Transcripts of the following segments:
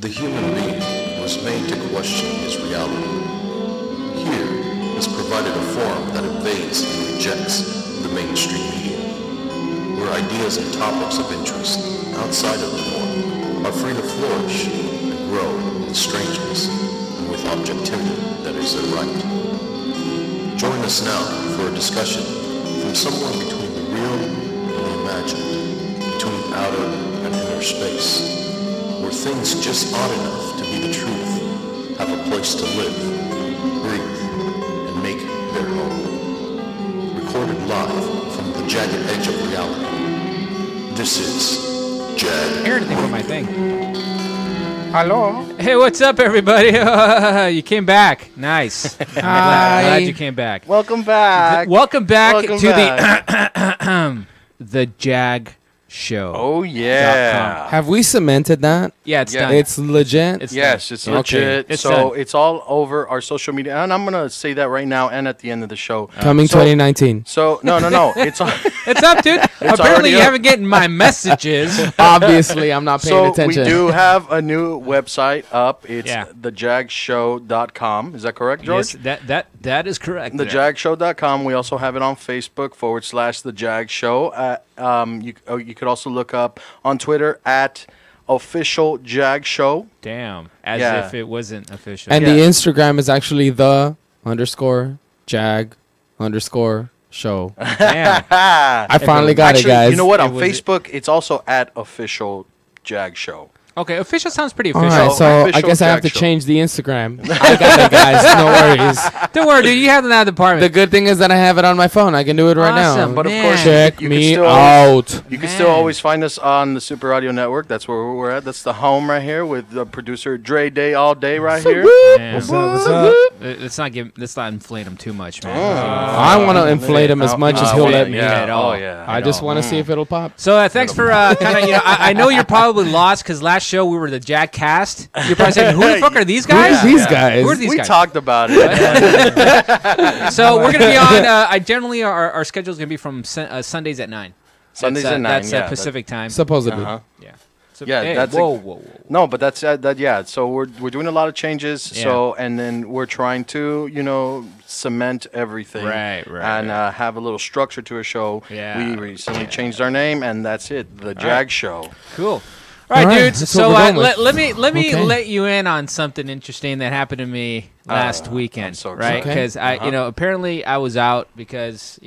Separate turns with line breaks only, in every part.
The human being was made to question his reality. Here is provided a forum that evades and rejects the mainstream media, where ideas and topics of interest outside of the norm are free to flourish and grow in strangeness and with objectivity that is their right. Join us now for a discussion from somewhere between the real and the imagined, between outer and inner space, where things just odd enough to be the truth have a place to live, breathe, and make their home. Recorded live from the jagged edge of reality. This is JAG.
I hear anything from my thing.
Hello.
Hey, what's up, everybody? You came back. Nice. Glad you came back.
Welcome back.
Welcome back
Welcome
to
back.
the JAG show.
Oh, yeah.
Have we cemented that?
Yeah, it's
Yeah.
done.
It's legit?
It's
Yes,
done.
it's
Okay.
legit.
It's
so
done.
it's all over our social media. And I'm going to say that right now and at the end of the show.
Coming
So-
2019.
So, no. It's all.
It's up, dude. Apparently,
already
you
up.
haven't getting my messages.
Obviously, I'm not paying
So
attention.
we do have a new website up. It's
Yeah.
thejagshow.com. Is that correct, George?
Yes, that is correct.
Thejagshow.com. We also have it on Facebook /The Jag Show. You could also look up on Twitter at Official Jag Show.
Damn. As
Yeah.
if it wasn't official.
And
Yeah.
the Instagram is actually the_jag_show.
Damn.
I finally got
Actually,
it, guys.
you know what?
It
On
was-
Facebook, it's also at Official Jag Show.
Okay, official sounds pretty
All
official.
right, so I
Official
guess I have
Jag
to
Show.
change the Instagram. I got it, guys. No worries.
Don't worry, dude. You have that department.
The good thing is that I have it on my phone. I can do it right
Awesome,
now.
But of
Man.
course,
Check
you can
me
still
out.
You can still
Man.
always find us on the Super Audio Network. That's where we're at. That's the home right here with the producer Dre Day all day right here.
Man.
What's up?
Let's not inflate him too much, man.
I want to inflate him as much as he'll let me.
At all.
I just want to see if it'll pop.
So thanks for kind of, I know you're probably lost because last show we were the Jack cast. You're probably saying, who the fuck are these guys?
Who are these guys?
Who are these
We
guys?
talked about it.
So we're going to be on, I generally, our schedule is going to be from Sundays at 9.
Sundays at 9.
That's
yeah,
Pacific time.
Supposedly.
Uh-huh.
Yeah. So,
Yeah,
hey,
that's
whoa.
No, but that's that. Yeah, so we're doing a lot of changes.
Yeah.
So and then we're trying to cement everything.
Right,
And have a little structure to a show.
Yeah.
We recently changed our name, and that's it. The Jag Show.
Cool. All right, dudes.
that's
So
what we're going with.
let me
Okay.
let you in on something interesting that happened to me last weekend.
I'm so
right?
excited.
Because apparently I was out because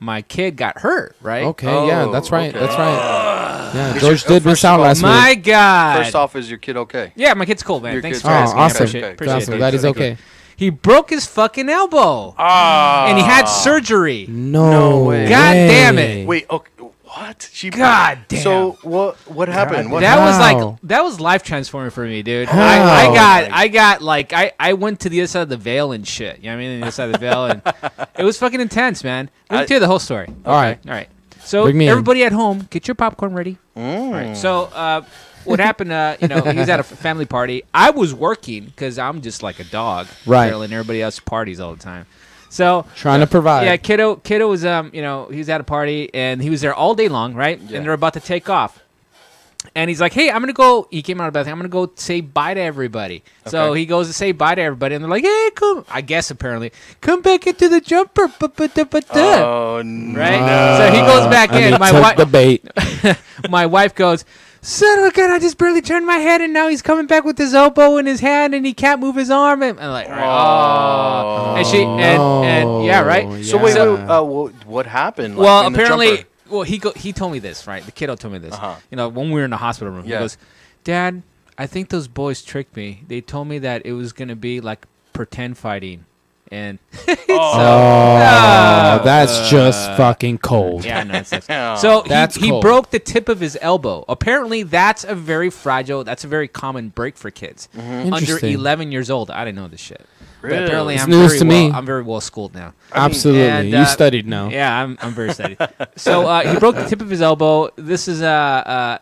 my kid got hurt. Right.
Okay, yeah, that's right.
okay.
That's right. Yeah,
Is
George
your-
did miss
first of
out
all,
last
My
week.
God.
First off, is your kid okay?
Yeah, my kid's cool, man.
Your
Thanks
kid's
for
Oh,
asking.
awesome.
Appreciate it.
Okay.
Awesome.
it.
That is
Thank you.
okay.
He broke his fucking elbow. And he had surgery.
No
way.
God damn it.
Wait. Okay. What?
God damn.
So what happened? What
That
happened?
was that was life transforming for me, dude.
How?
I went to the other side of the veil and shit. You know what I mean? The other side of the veil, and it was fucking intense, man. Let me tell you the whole story.
All right.
All right. So
Bring me in.
everybody at home, get your popcorn ready. All right. So what happened? He was at a family party. I was working because I'm just like a dog,
Right.
apparently, and everybody else parties all the time. So
Trying to provide.
yeah, kiddo was he was at a party and he was there all day long, right?
Yeah.
And they're about to take off. And he's like, "Hey, I'm gonna go." He came out of the bathroom. I'm gonna go say bye to everybody. So
Okay.
he goes to say bye to everybody, and they're like, "Hey, come!" I guess apparently, come back into the jumper.
Oh no.
Right? So he goes back
And
in.
he
My
took the
wife,
bait.
my wife goes, "Son of a gun! I just barely turned my head, and now he's coming back with his elbow in his hand, and he can't move his arm." And I'm like, "Oh." And she and yeah, right.
So wait, what happened? Like,
Well,
in the
apparently,
jumper?
he told me this, right? The kiddo told me this.
Uh-huh.
When we were in the hospital room,
Yeah.
he goes, "Dad, I think those boys tricked me. They told me that it was gonna be like pretend fighting." And
That's just fucking cold.
yeah, no, it's
Yeah.
so
That's
he
cold.
broke the tip of his elbow. Apparently, that's a very fragile. That's a very common break for kids under
Interesting.
11 years old. I didn't know this shit. But
Really?
apparently,
It's
I'm
news
very
to
well,
me.
I'm very well schooled now.
Absolutely.
and,
You studied now.
Yeah, I'm very steady. So he broke the tip of his elbow. This is I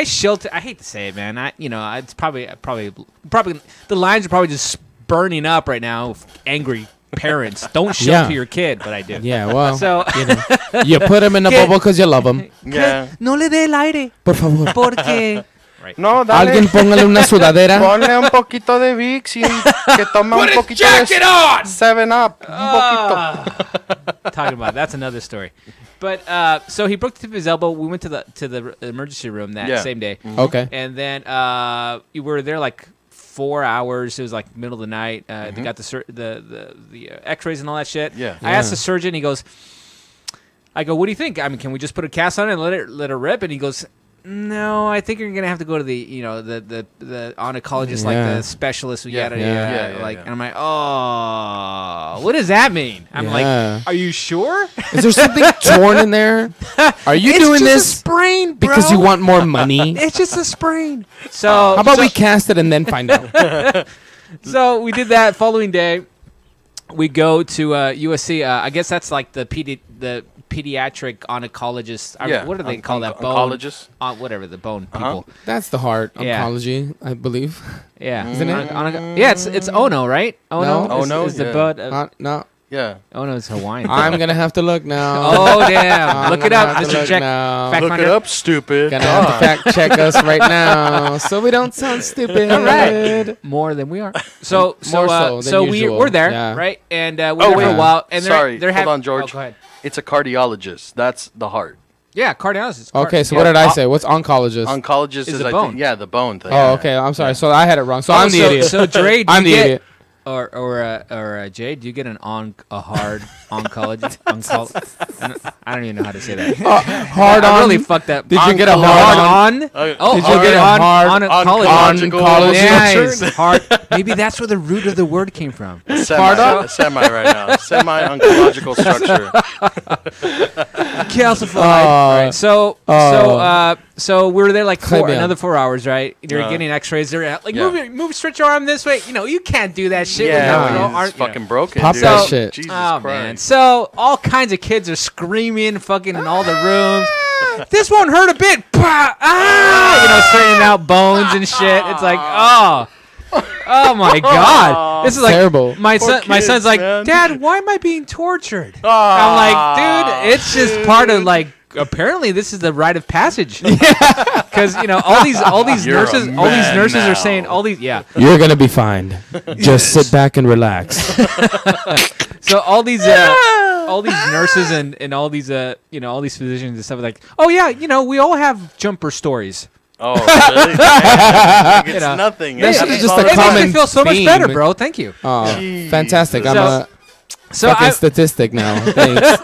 shelter. I hate to say it, man. It's probably the lines are probably just burning up right now. Angry parents, don't shelter
Yeah.
your kid, but I do.
Yeah, well,
So
you put him in a
¿Qué?
bubble because you love him.
Yeah.
no le dé el aire,
Por favor.
porque Right.
No, dale.
Alguien póngale una sudadera.
Ponle un poquito de Vicks y que tome un poquito de
on!
7-Up. Un poquito.
Talking about that's another story. But so he broke the tip of his elbow. We went to the emergency room that same day.
Okay.
And then we were there like 4 hours. It was like middle of the night. They got the X-rays and all that shit.
Yeah.
I asked the surgeon. He goes, I go, what do you think? I mean, can we just put a cast on it and let it rip? And he goes, no, I think you're gonna have to go to the the oncologist, like the specialist we got. And I'm like, oh, what does that mean? I'm like, are you sure?
Is there something torn in there? Are you doing
just
this
a sprain, bro.
because you want more money?
It's just a sprain. So
how about we cast it and then find out?
So we did that. Following day, we go to USC. I guess that's like the pediatric oncologist. What do they call that?
Oncologist?
Whatever, the bone people.
That's the heart
Yeah.
oncology, I believe.
Yeah.
Isn't it?
Yeah, it's Ono, right? Ono?
Ono,
is the
yeah.
bud.
No.
Yeah.
Ono is Hawaiian.
I'm gonna have to look now.
Oh, damn.
I'm
Look it
gonna
up,
have to
Mr.
look
Check.
now.
Fact
Look
finder.
it up, stupid.
Gonna have to fact check us right now, so we don't sound stupid.
All right. More than we are. So
More so than usual.
we're there,
Yeah.
right? And we're there for a while. And
Sorry,
they're
hold on, George.
Oh, go ahead.
It's a cardiologist. That's the heart.
Yeah, cardiologist.
Okay, so what did I say? What's oncologist?
Oncologist is
the
I
bone.
think, the bone thing.
Oh, okay. I'm sorry. So I had it wrong. So I'm the idiot.
So Dre, do
I'm
you
the
get,
idiot.
Or Jay, do you get a hard oncologist? I don't even know how to say that.
Hard
I
on.
really fucked up.
Did you get a
hard
hard
on?
Did
you get a hard
oncologist?
oncology
Nice.
structure?
Hard. Maybe that's where the root of the word came from.
Semi right now. Semi-oncological structure.
Calcified. Right. So we were there like another 4 hours, right? You're getting X-rays. They're like, move, stretch your arm this way. You can't do that shit.
Yeah, it's fucking broken.
Pop
dude.
that shit.
Jesus
Oh
Christ.
man! So all kinds of kids are screaming, fucking in all the rooms. This won't hurt a bit. Straightening out bones and shit. It's like, oh my god! This is like
terrible.
My son's
kids,
like,
man.
Dad, why am I being tortured? I'm like, dude, it's just part of like. Apparently, this is the rite of passage. Because all these
You're a
nurses
man
are
now.
saying all these
You're gonna be fine. Just sit back and relax.
So all these nurses and all these all these physicians and stuff are like, oh yeah, we all have jumper stories.
Oh, really? Like it's
know,
nothing.
This
It
is
happens
just
all
a
the
It
time.
makes me
common
feel so much
theme.
better, bro. Thank you.
Oh,
Jeez.
fantastic! I'm
So-
a
So
fucking statistic now. Thanks.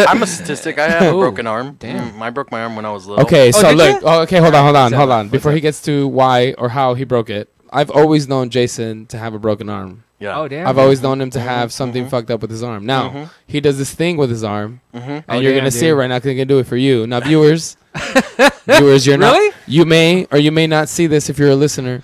I'm a statistic. I have a
Ooh,
broken arm.
damn.
I broke my arm when I was little.
Okay, so
did
look.
you?
Oh, okay, hold on.
What's
Before
up?
he gets to why or how he broke it, I've always known Jason to have a broken arm.
Yeah.
oh damn.
I've always known him to have something fucked up with his arm. Now he does this thing with his arm, and
Oh,
you're
damn,
gonna see it
dude.
right now. 'Cause I'm gonna do it for you. Now, viewers, you're not.
Really?
You may or you may not see this if you're a listener.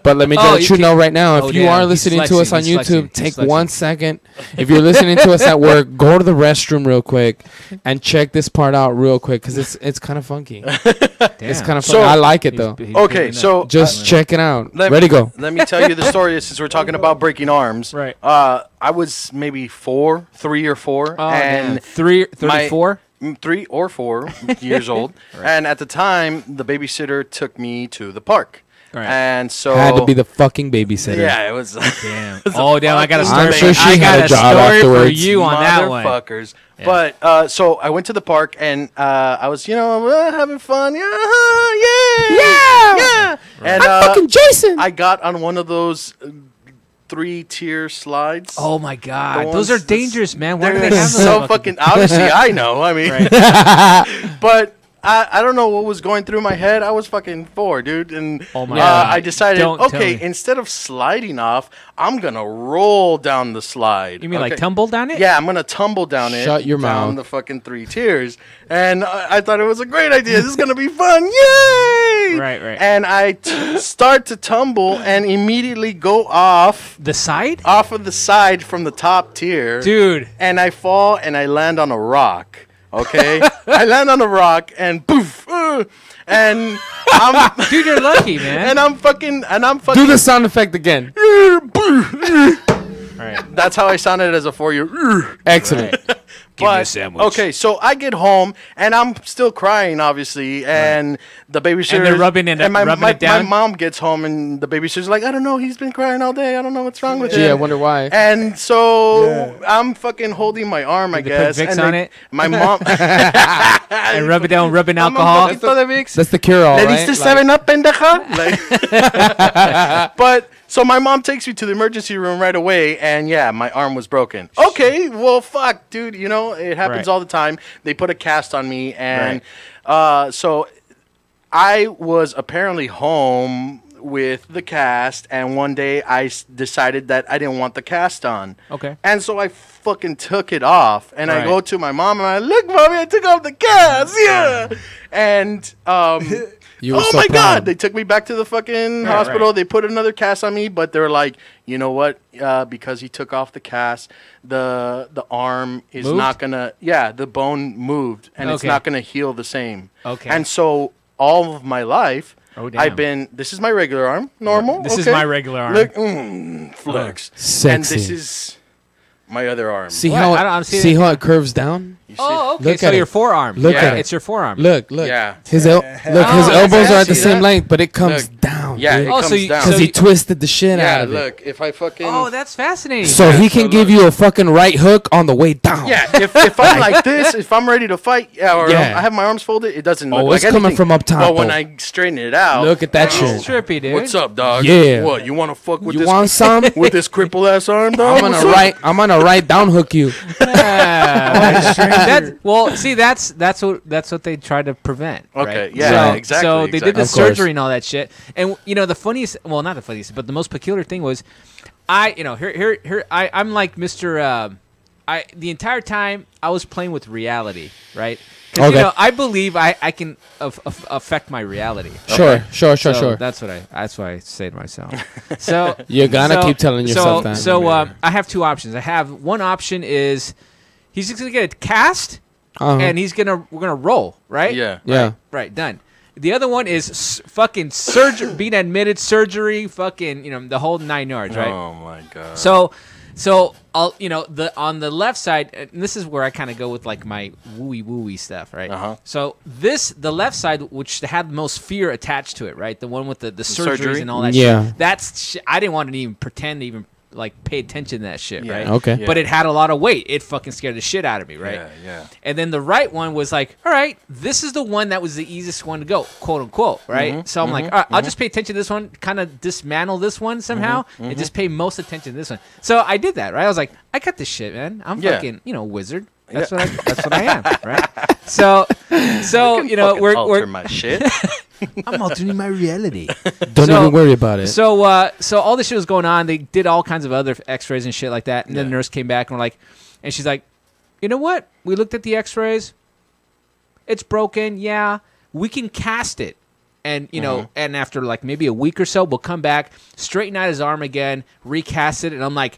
But let me
Oh,
let
you
you know
can-
right now. If
Oh,
you
damn,
are
he's
listening to us
flexing,
on
he's
YouTube,
flexing,
take
he's flexing.
1 second. If you're listening to us at work, go to the restroom real quick and check this part out real quick because it's kind of funky. It's kind of funky.
So-
I like it though.
Okay, so
Just check it out.
let-
Ready, go.
Let me tell you the story since we're talking about breaking arms.
Right.
I was maybe 3 or 4,
Oh,
and
damn. 34.
3 or 4 years old. And at the time, the babysitter took me to the park.
Right.
And so
Had to be the fucking babysitter.
yeah, it was.
Damn. Oh damn! I got a
fucking
story.
I'm sure she
I
had
got
a job
story for
afterwards.
you on that one.
Motherfuckers. But so I went to the park and I was having fun. Yeah. And
Fucking Jason.
I got on one of those 3-tier slides.
Oh my god,
The
those are
ones
dangerous, man. Why do
They're
they have those?
so fucking obviously I know. I mean, but I don't know what was going through my head. I was fucking 4, dude, and
Oh my God.
I decided,
Don't tell
okay,
me.
instead of sliding off, I'm gonna roll down the slide.
You mean like
Okay?
tumble down it?
Yeah, I'm gonna tumble down it.
Shut your
down
mouth.
the fucking 3 tiers, and I thought it was a great idea. This is gonna be fun, yay!
Right.
And I start to tumble and immediately go off
The side,
of the side from the top tier,
dude.
and I fall and I land on a rock. Okay, I land on a rock and poof, and I'm
Dude, you're lucky, man.
and I'm fucking
Do the sound effect again.
All right.
That's how I sounded as a 4-year.
Excellent.
Give me a
But
sandwich.
okay, so I get home and I'm still crying, obviously, and the babysitter
And they're rubbing it
my
down?
mom gets home and the babysitter's like, I don't know, he's been crying all day. I don't know what's wrong with him.
Gee, I wonder why.
And so I'm fucking holding my arm, I
They
guess.
put Vicks
and
on it?
My mom
And rub it down, rubbing alcohol.
That's the cure-all,
Le
right?
diste 7-Up, pendeja? Like, but so my mom takes me to the emergency room right away, and yeah, my arm was broken. Okay, well, fuck, dude. You know, it happens
Right.
all the time. They put a cast on me, and so I was apparently home with the cast, and one day I decided that I didn't want the cast on.
Okay.
And so I fucking took it off, and I
Right.
go to my mom, and I look, mommy, I took off the cast, yeah. And
You were
oh
so
my
proud.
god, they took me back to the fucking hospital.
right.
They put another cast on me, but they're like, you know what? Because he took off the cast, the arm is
Moved?
not gonna. Yeah, the bone moved, and it's
Okay.
not gonna heal the same.
Okay.
And so all of my life,
Oh, damn.
I've been. This is my regular arm, normal.
This is
okay.
my regular arm.
Look, flex. And
Sexy.
this is my other arm.
See
What?
how
I don't see
see
that.
how it curves down?
You see?
Oh, okay.
Look
So
at
your
it.
forearm.
Look
at it.
It's your forearm.
Look.
Yeah.
His his
that's
elbows are at the
see
same
that?
length, but it comes
Look.
down.
Yeah,
dude.
it
Oh,
comes
so you-
down.
Because
so
he
you-
twisted the shit
yeah,
out of it.
look, if I fucking.
Oh, that's fascinating.
So he can
so
give
look.
you a fucking right hook on the way down.
Yeah, if I'm like this, if I'm ready to fight, or
Yeah.
I have my arms folded, it doesn't look
Oh,
like
it's coming
anything.
from up top,
But when
though.
I straighten it out,
Look at that
That's
shit.
trippy, dude.
what's up, dog?
Yeah.
What, you want to fuck with
You
this?
want some?
with this cripple ass arm, dog?
I'm
What's
gonna
up?
I'm gonna right down hook you.
Well, see, that's what they try to prevent.
Okay,
right?
yeah,
so,
exactly,
So they did the
Of course.
surgery and all that shit. And you know, the funniest, well, not the funniest, but the most peculiar thing was, I'm like Mr. The entire time I was playing with reality, right? Because
Okay.
you know, I believe I can affect my reality.
Sure.
So That's what I say to myself. So
You're gonna keep telling yourself that.
So I have two options. I have one option is he's just gonna get a cast
Uh-huh.
and we're gonna roll, right?
Yeah.
Yeah.
Right. Done. The other one is fucking surgery, being admitted, surgery, fucking, you know, the whole 9 yards, right?
Oh my god.
So I'll, you know, on the left side, and this is where I kind of go with like my wooey stuff, right?
Uh-huh.
So the left side, which had the most fear attached to it, right? The one with the surgeries
surgery?
and all that
Yeah.
shit. That's I didn't want to even pretend to even like pay attention to that shit,
Yeah.
right?
Okay.
Yeah.
But it had a lot of weight. It fucking scared the shit out of me, right?
Yeah.
And then the right one was like, all right, this is the one that was the easiest one to go, quote unquote, right? So I'm like, all right, I'll just pay attention to this one, kind of dismantle this one somehow, and just pay most attention to this one. So I did that, right? I was like, I got this shit, man. I'm
Yeah.
fucking, you know, wizard. That's what I am, right? So you know,
Fucking alter my shit.
I'm altering my reality.
Don't
So-
even worry about it.
So all this shit was going on. They did all kinds of other X-rays and shit like that. And then the nurse came back and we're like, and she's like, you know what? We looked at the X-rays. It's broken. Yeah, we can cast it. And you know, and after like maybe a week or so, we'll come back, straighten out his arm again, recast it, and I'm like,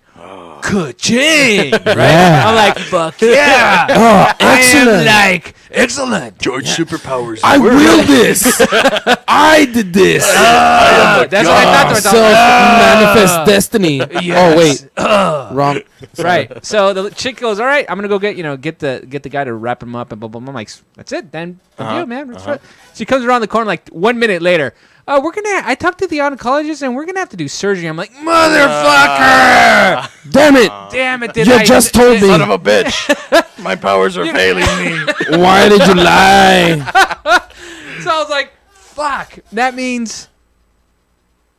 ka-ching, right?
Yeah.
I'm like, fuck yeah,
Oh,
I am
excellent.
like excellent.
George superpowers.
I will this. I did this.
That's what I thought to myself.
Self-manifest destiny. Oh wait, wrong.
Right. So the chick goes, "All right, I'm gonna go get the guy to wrap him up and blah blah blah." I'm like, "That's it, then. Good deal, man." That's right. She comes around the corner like 1 minute later. Oh, I talked to the oncologist and we're gonna have to do surgery. I'm like, motherfucker!
Damn it.
Damn it! Did
You
I
just told me.
Son of a bitch. My powers are failing me.
Why did you lie?
So I was like, fuck. That means.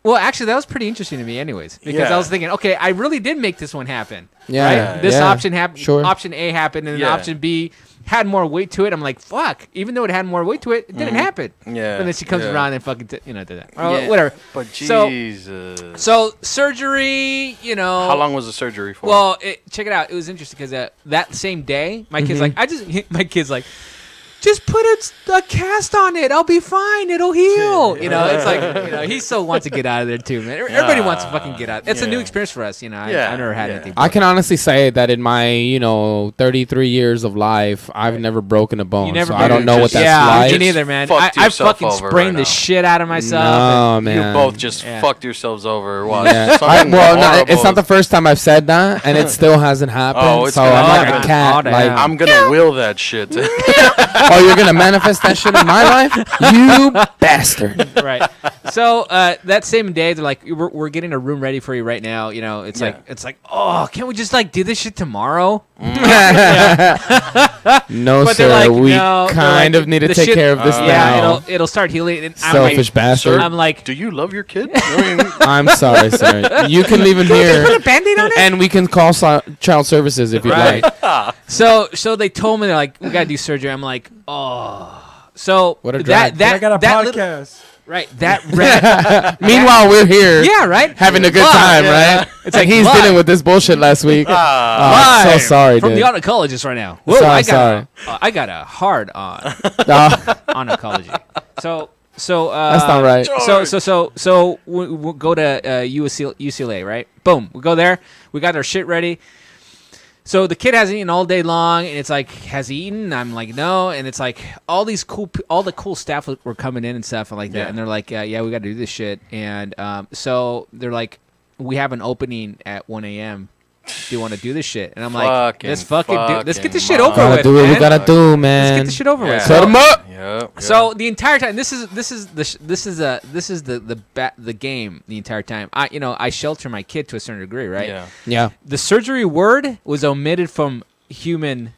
Well, actually, that was pretty interesting to me, anyways, because
Yeah.
I was thinking, okay, I really did make this one happen.
Yeah,
Right? This
yeah,
option happened.
sure.
Option A happened, and then
Yeah.
option B had more weight to it. I'm like, fuck. Even though it had more weight to it, it didn't happen.
Yeah,
And then she comes
yeah.
around and fucking, did that. Oh,
Yeah.
whatever.
But
So-
Jesus.
So surgery, you know.
How long was the surgery for?
Well, check it out. It was interesting because that same day, my kid's like, my kid's like, just put a cast on it. I'll be fine. It'll heal. You know, it's like, he so wants to get out of there too, man. Everybody wants to fucking get out. It's a new experience for us. You know, I never had anything.
I can honestly say that in my 33 years of life, I've never broken a bone. So I don't know what that's like.
Me neither, man. I fucking sprained the shit out of myself.
No, man.
You both just fucked yourselves over.
It's not the first time I've said that, and it still hasn't happened. So I'm like a cat.
I'm gonna will that shit.
Oh, you're gonna manifest that shit in my life, you bastard!
Right. So that same day, they're like, "We're getting a room ready for you right now." You know, it's like, oh, can't we just like do this shit tomorrow?
No,
but
sir.
like,
we kind of need to take care of this now.
Yeah, it'll start healing. And
selfish bastard.
I'm like,
do you love your kid?
I'm sorry, sir. You can leave him here.
Put a Band-Aid on it?
And we can call child services if you'd like.
So they told me, they're like, we gotta do surgery. I'm like, oh. So
what a drag.
I got a podcast.
Right, that
meanwhile, we're here.
Yeah, right.
Having a good time, right? It's like he's dealing with this bullshit last week. I'm so sorry,
from
dude.
the oncologist right now. Whoa,
sorry.
I got a hard on oncology. So
that's not right.
So we'll go to UCLA, right? Boom, we go there. We got our shit ready. So the kid hasn't eaten all day long, and it's like, has he eaten? I'm like, no, and it's like all the cool staff were coming in and stuff and like that, and they're like, we got to do this shit, and so they're like, we have an opening at 1 a.m. Do you want to do this shit? And I'm like, let's fucking do. Let's get this shit over with.
Do what we gotta do, man.
Let's get this shit over with.
Set him up.
So the entire time, this is the game. The entire time, I shelter my kid to a certain degree, right?
Yeah.
The surgery word was omitted from human,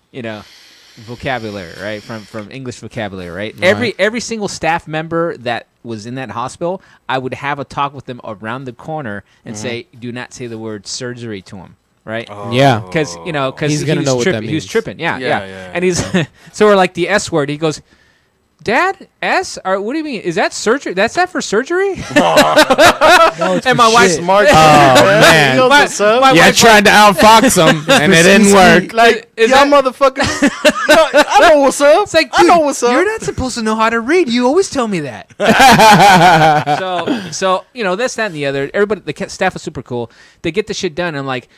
vocabulary, right? From English vocabulary, right? Every single staff member that was in that hospital, I would have a talk with them around the corner and say, do not say the word surgery to him. Right?
Yeah.
Because
he's gonna know what that means.
He was tripping. Yeah. And he's so we're like the S word. He goes, Dad, S? Or what do you mean? Is that surgery? That's that for surgery? And my wife's
smart.
Oh man.
My
wife tried to outfox him, and it didn't work.
Like, y'all motherfuckers. I know what's up.
It's like, dude,
I know what's up.
You're not supposed to know how to read. You always tell me that. So this, that, and the other. Everybody, the staff was super cool. They get the shit done. I'm like,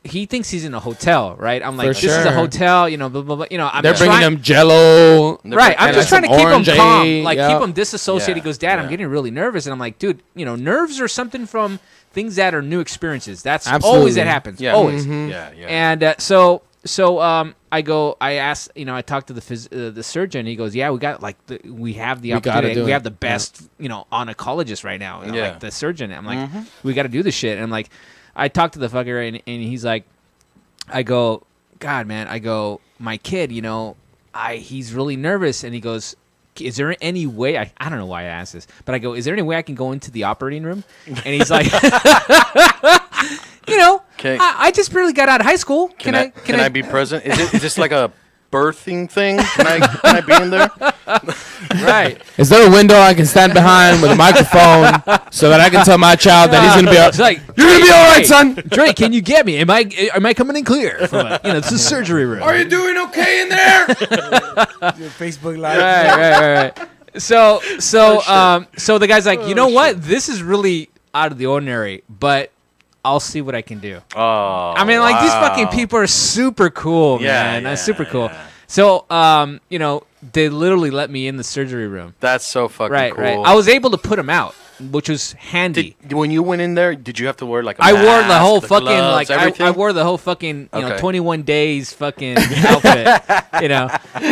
he thinks he's in a hotel, right? I'm like, this is a hotel, blah, blah, blah.
They're bringing him Jello.
Right. I'm just trying to keep him calm, keep him disassociated.
Yeah.
He goes, Dad, I'm getting really nervous. And I'm like, dude, nerves are something from things that are new experiences. That's always that happens. Yeah. Always.
Mm-hmm. Yeah.
And I asked, I talked to the surgeon. He goes, yeah, we have the opportunity. We have the best, oncologist right now. Like the surgeon. I'm like, we got to do this shit. And I'm like, I talked to the fucker, and he's like, I go, God, man, my kid, he's really nervous. And he goes, is there any way, I don't know why I asked this, but I go, is there any way I can go into the operating room? And he's like, I just barely got out of high school. Can
I be present? Is this like a birthing thing? Can I be in there?
Right.
Is there a window I can stand behind with a microphone so that I can tell my child that he's gonna be all right? You're gonna be all right, son.
Dre, can you get me? Am I coming in clear? From it's a surgery room.
Are you doing okay in there?
Facebook Live.
Right. So the guy's like, you know what? This is really out of the ordinary, but I'll see what I can do.
Oh,
I mean, these fucking people are super cool, man. That's super cool. Yeah. So, they literally let me in the surgery room.
That's so fucking cool.
Right. I was able to put them out, which was handy.
When you went in there, did you have to wear like a mask?
I wore the whole fucking
gloves,
I wore the whole fucking 21 days fucking outfit.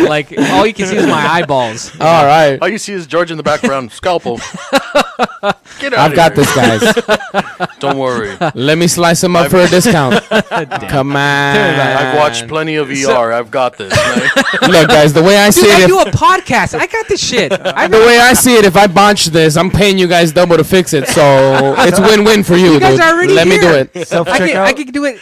Like all you can see is my eyeballs.
All right.
All you see is George in the background, scalpel. Get out!
I've got this, guys.
Don't worry.
Let me slice them up for a discount. Come on.
I've watched plenty of ER. I've got this.
Look, guys, the way I see it,
I do a podcast. I got this shit.
The way I see it, if I botch this, I'm paying you guys double to fix it. So it's win-win for you,
you guys
dude.
Are already
Let me do it.
I can do it.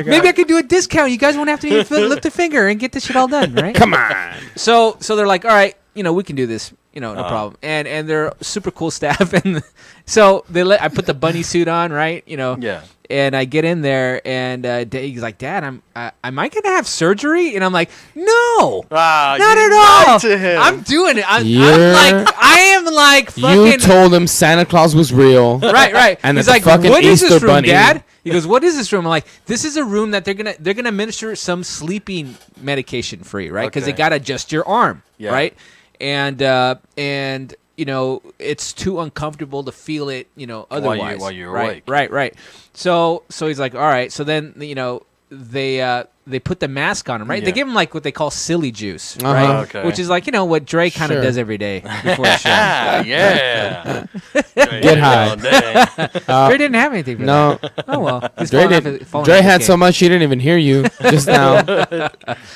Maybe I could do a discount. You guys won't have to even lift a finger and get this shit all done, right?
Come on.
So they're like, all right, we can do this. No problem. And they're super cool staff. And so I put the bunny suit on, right?
Yeah.
And I get in there, and he's like, "Dad, am I gonna have surgery?" And I'm like, "No, not at all.
To him.
I'm doing it. I am like fucking."
You told him Santa Claus was real.
Right.
And
he's
that
like,
the fucking
"What is
Easter
this room,
bunny.
Dad?" He goes, "What is this room?" I'm like, "This is a room that they're gonna administer some sleeping medication for you, right? Because they gotta adjust your arm, right? And it's too uncomfortable to feel it, otherwise.
While you're
right,
awake.
Right. So he's like, all right. So then, they put the mask on him, right?
Yeah.
They give him like what they call silly juice, right?
Okay.
Which is like, what Dre kind of
Sure.
does every day before the show.
Yeah.
Get high.
Dre didn't have anything for
No.
that. Oh, well. He's
Dre,
falling off
Dre
the
had
cake.
so much he didn't even hear you just now.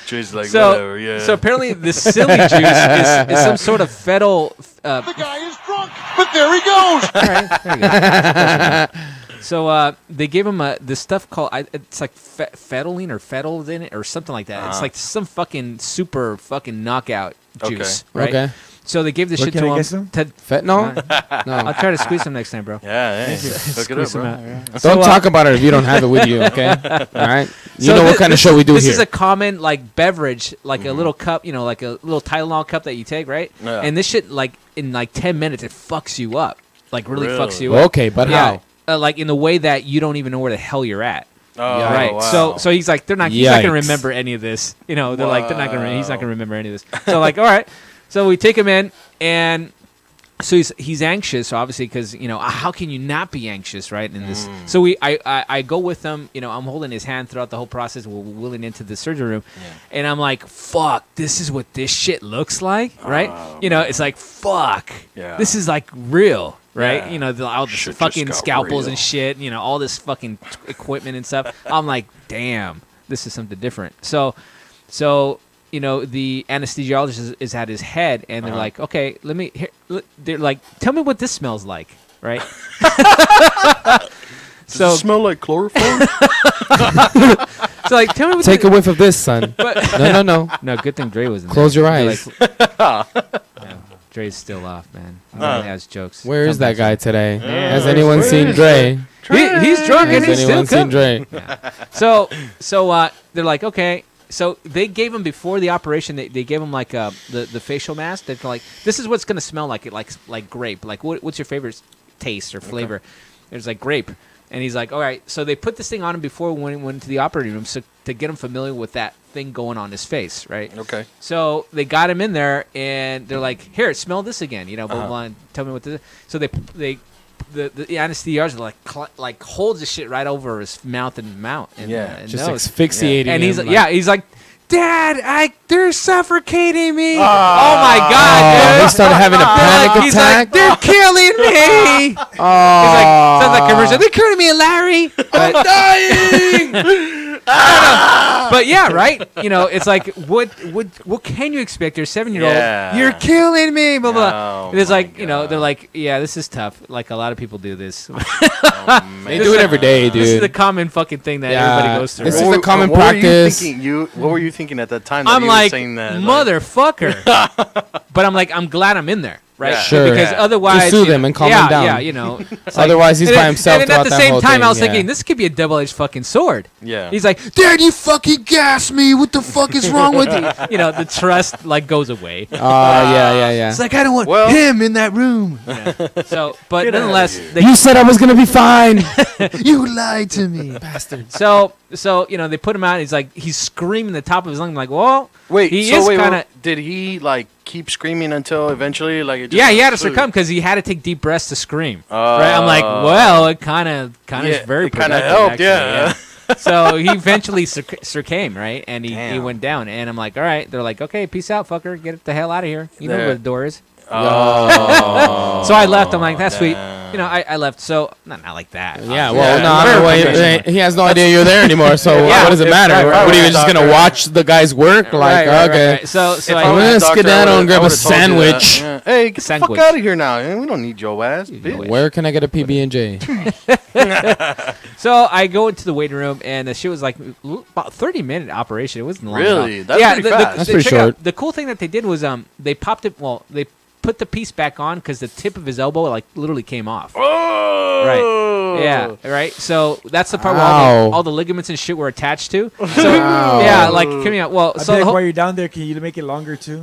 Dre's like,
So,
whatever, yeah.
so apparently the silly juice is some sort of fettle.
The guy is drunk, but there he goes.
All right, there you go. So they gave him this stuff called it's like fettuline or fetals in it or something like that. It's like some fucking super fucking knockout juice, right?
Okay.
So they gave this
Where
shit
can
to
I
him.
get some?
Fentanyl?
I'll
No.
try to squeeze some next time, bro.
Yeah, hey, hook it up,
Squeeze some
bro.
out.
Don't
So,
talk about it if you don't have it with you, okay? All right? You
So
know what
thi-
kind of
this
show
is-
we do
This
here.
is a common like beverage, like a little cup, like a little Tylenol cup that you take, right?
Yeah.
And this shit, like in like 10 minutes, it fucks you up, like really fucks
Really?
you up.
Okay, but
Yeah,
how?
like in the way that you don't even know where the hell you're at.
Oh,
Right.
wow.
So he's like, he's not gonna
Yikes.
remember any of this. They're like, he's not gonna remember any of this. So like, all right. So we take him in, and so he's anxious, obviously, because how can you not be anxious, right? In this, so I go with him. I'm holding his hand throughout the whole process. We're wheeling into the surgery room, and I'm like, "Fuck, this is what this shit looks like, right?" It's like, "Fuck,
Yeah.
this is like real." Right,
Yeah.
all the
Shit just
fucking
got
scalpels
real.
and shit, all this fucking equipment and stuff. I'm like, damn, this is something different. So, the anesthesiologist is at his head, and they're like, okay, they're like, tell me what this smells like, right?
Does it smell like chloroform?
So like, tell me what.
Take a whiff of this, son.
But
No.
no, good thing Dre was in
Close
there.
your
They're
eyes.
yeah, Dre's still off, man. He only has jokes.
Where is
Come
that guy
back.
today?
Yeah.
Has anyone seen Dre?
He's drunk and
Has
he's still
anyone seen
coming.
Dre?
So they're like, okay. So they gave him before the operation. They gave him like the facial mask. They're like, this is what's gonna smell like. It like grape. Like what's your favorite taste or flavor? There's like grape, and he's like, all right. So they put this thing on him before we went into the operating room, so to get him familiar with that thing going on his face, right?
Okay.
So they got him in there, and they're like, here, smell this again. Blah blah. Blah, and tell me what this is. So the anesthesiologist like holds the shit right over his mouth and and
Just
nose.
asphyxiating
And
him.
he's like, Dad, they're suffocating me. Oh my God,
Oh,
dude.
he started having a panic
He's
attack.
like, they're killing me.
Oh.
He's like, sounds like commercial. They're killing me, Larry. But, but yeah, right. It's like, what can you expect? You're a 7-year-old.
Yeah.
You're killing me. Blah blah.
Oh,
And it's
my
like,
God.
they're like, yeah, this is tough. Like a lot of people do this.
They do it every day, dude.
This is the common fucking thing that
Yeah.
everybody goes through.
This
right?
is the common
what
practice.
What were you thinking at that time? That
I'm
you were
like,
saying that,
motherfucker. But I'm like, I'm glad I'm in there, right?
Yeah.
Sure.
Because
Yeah.
To
otherwise,
soothe him and calm him down.
Yeah, it's like-
Otherwise, he's
and
by
then-
himself
And then at
throughout
the
that
same
whole
time,
thing,
I was
yeah.
thinking, this could be a double-edged fucking sword.
Yeah.
He's like, Dad, you fucking gassed me. What the fuck is wrong with you? The trust like goes away.
Yeah.
It's like, I don't want
Well-
him in that room. So, but
Get outta
nonetheless,
here.
they
You said I was gonna be fine.
you lied to me, bastard. So they put him out. He's like, he's screaming the top of his lungs. I'm like, well,
Wait,
he
so
is
wait,
kind of.
did he like keep screaming until eventually like it just
Yeah, he had to
absolutely-
succumb because he had to take deep breaths to scream. Right? I'm like, well, it kind of is very
it kind of
productive,
helped,
actually,
yeah.
So he eventually succumbed, right? And he
Damn.
went down. And I'm like, all right. They're like, okay, peace out, fucker. Get the hell out of here. You know
Yeah.
where the door is.
Oh,
So I left. I'm like, that's sweet.
damn.
I left. So not like that.
Yeah,
Yeah.
well, no,
Very
no,
professional.
he has no idea you're there anymore. So
Yeah.
what does it
If-
matter?
right,
What are you
right,
just gonna
doctor.
watch the guys work? Like, okay,
Right. So
If
I
I was
gonna
a doctor,
skedaddle
I
and grab a
would've told you that.
sandwich.
Yeah. Hey, get the
Sandwich.
fuck out of here now. We don't need your ass, bitch.
where can I get a PB and J?
So I go into the waiting room, and the shit was like about 30-minute operation. It wasn't long.
Really?
at all.
That's pretty fast.
That's pretty
check it out.
short.
The cool thing that they did was they popped it. Well, they put the piece back on because the tip of his elbow like literally came off.
Oh.
Right. Yeah. Right. So that's the part where all the ligaments and shit were attached to. So yeah, like coming out. Well,
I
so
bet
the whole,
while you're down there, can you make it longer too?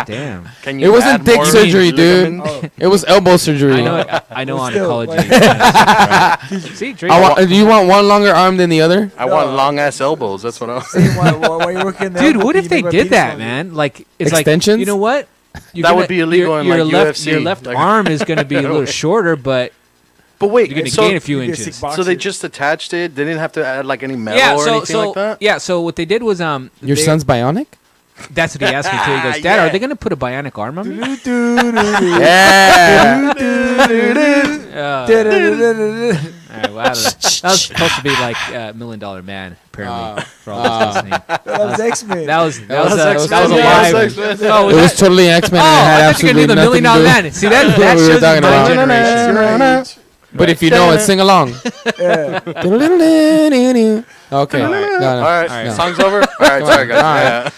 damn.
Can you
It wasn't
add
dick
more
surgery, dude.
ligaments?
It was elbow surgery.
I know
Still,
oncology.
like-
Right. See, Drake,
Do you want one longer arm than the other?
I want long ass elbows. That's what I was.
while you're working there,
dude, what if they did that, man? Like, it's
Extensions?
like, you know what?
That would be illegal in,
your
like,
left,
UFC.
Your left
Like-
arm is going to be a little shorter, but
But wait,
you're going to
so,
gain a few
you'd be a sick
inches.
boxer.
so they just attached it. They didn't have to add like any metal
Yeah,
or
so
anything like that.
yeah, so what they did was
Your
they-
son's bionic?
That's what he asked me too. He goes, Dad,
Yeah.
are they going to put a bionic arm on me?
Yeah.
All right, well, I don't know. That was supposed to be like $1 Million Man, apparently. For all those listening.
That was X-Men.
That was
was
a
X-Men.
live.
Yeah, that was X-Men.
Oh,
It was totally X-Men and it had
I thought you were
absolutely
gonna do the
nothing
$1
to
Million
do.
Man. See, that
What we were
shows you
talking
my
about.
generation.
But if you know it, sing along.
Yeah.
Okay.
All right,
right.
song's over. All right, sorry guys.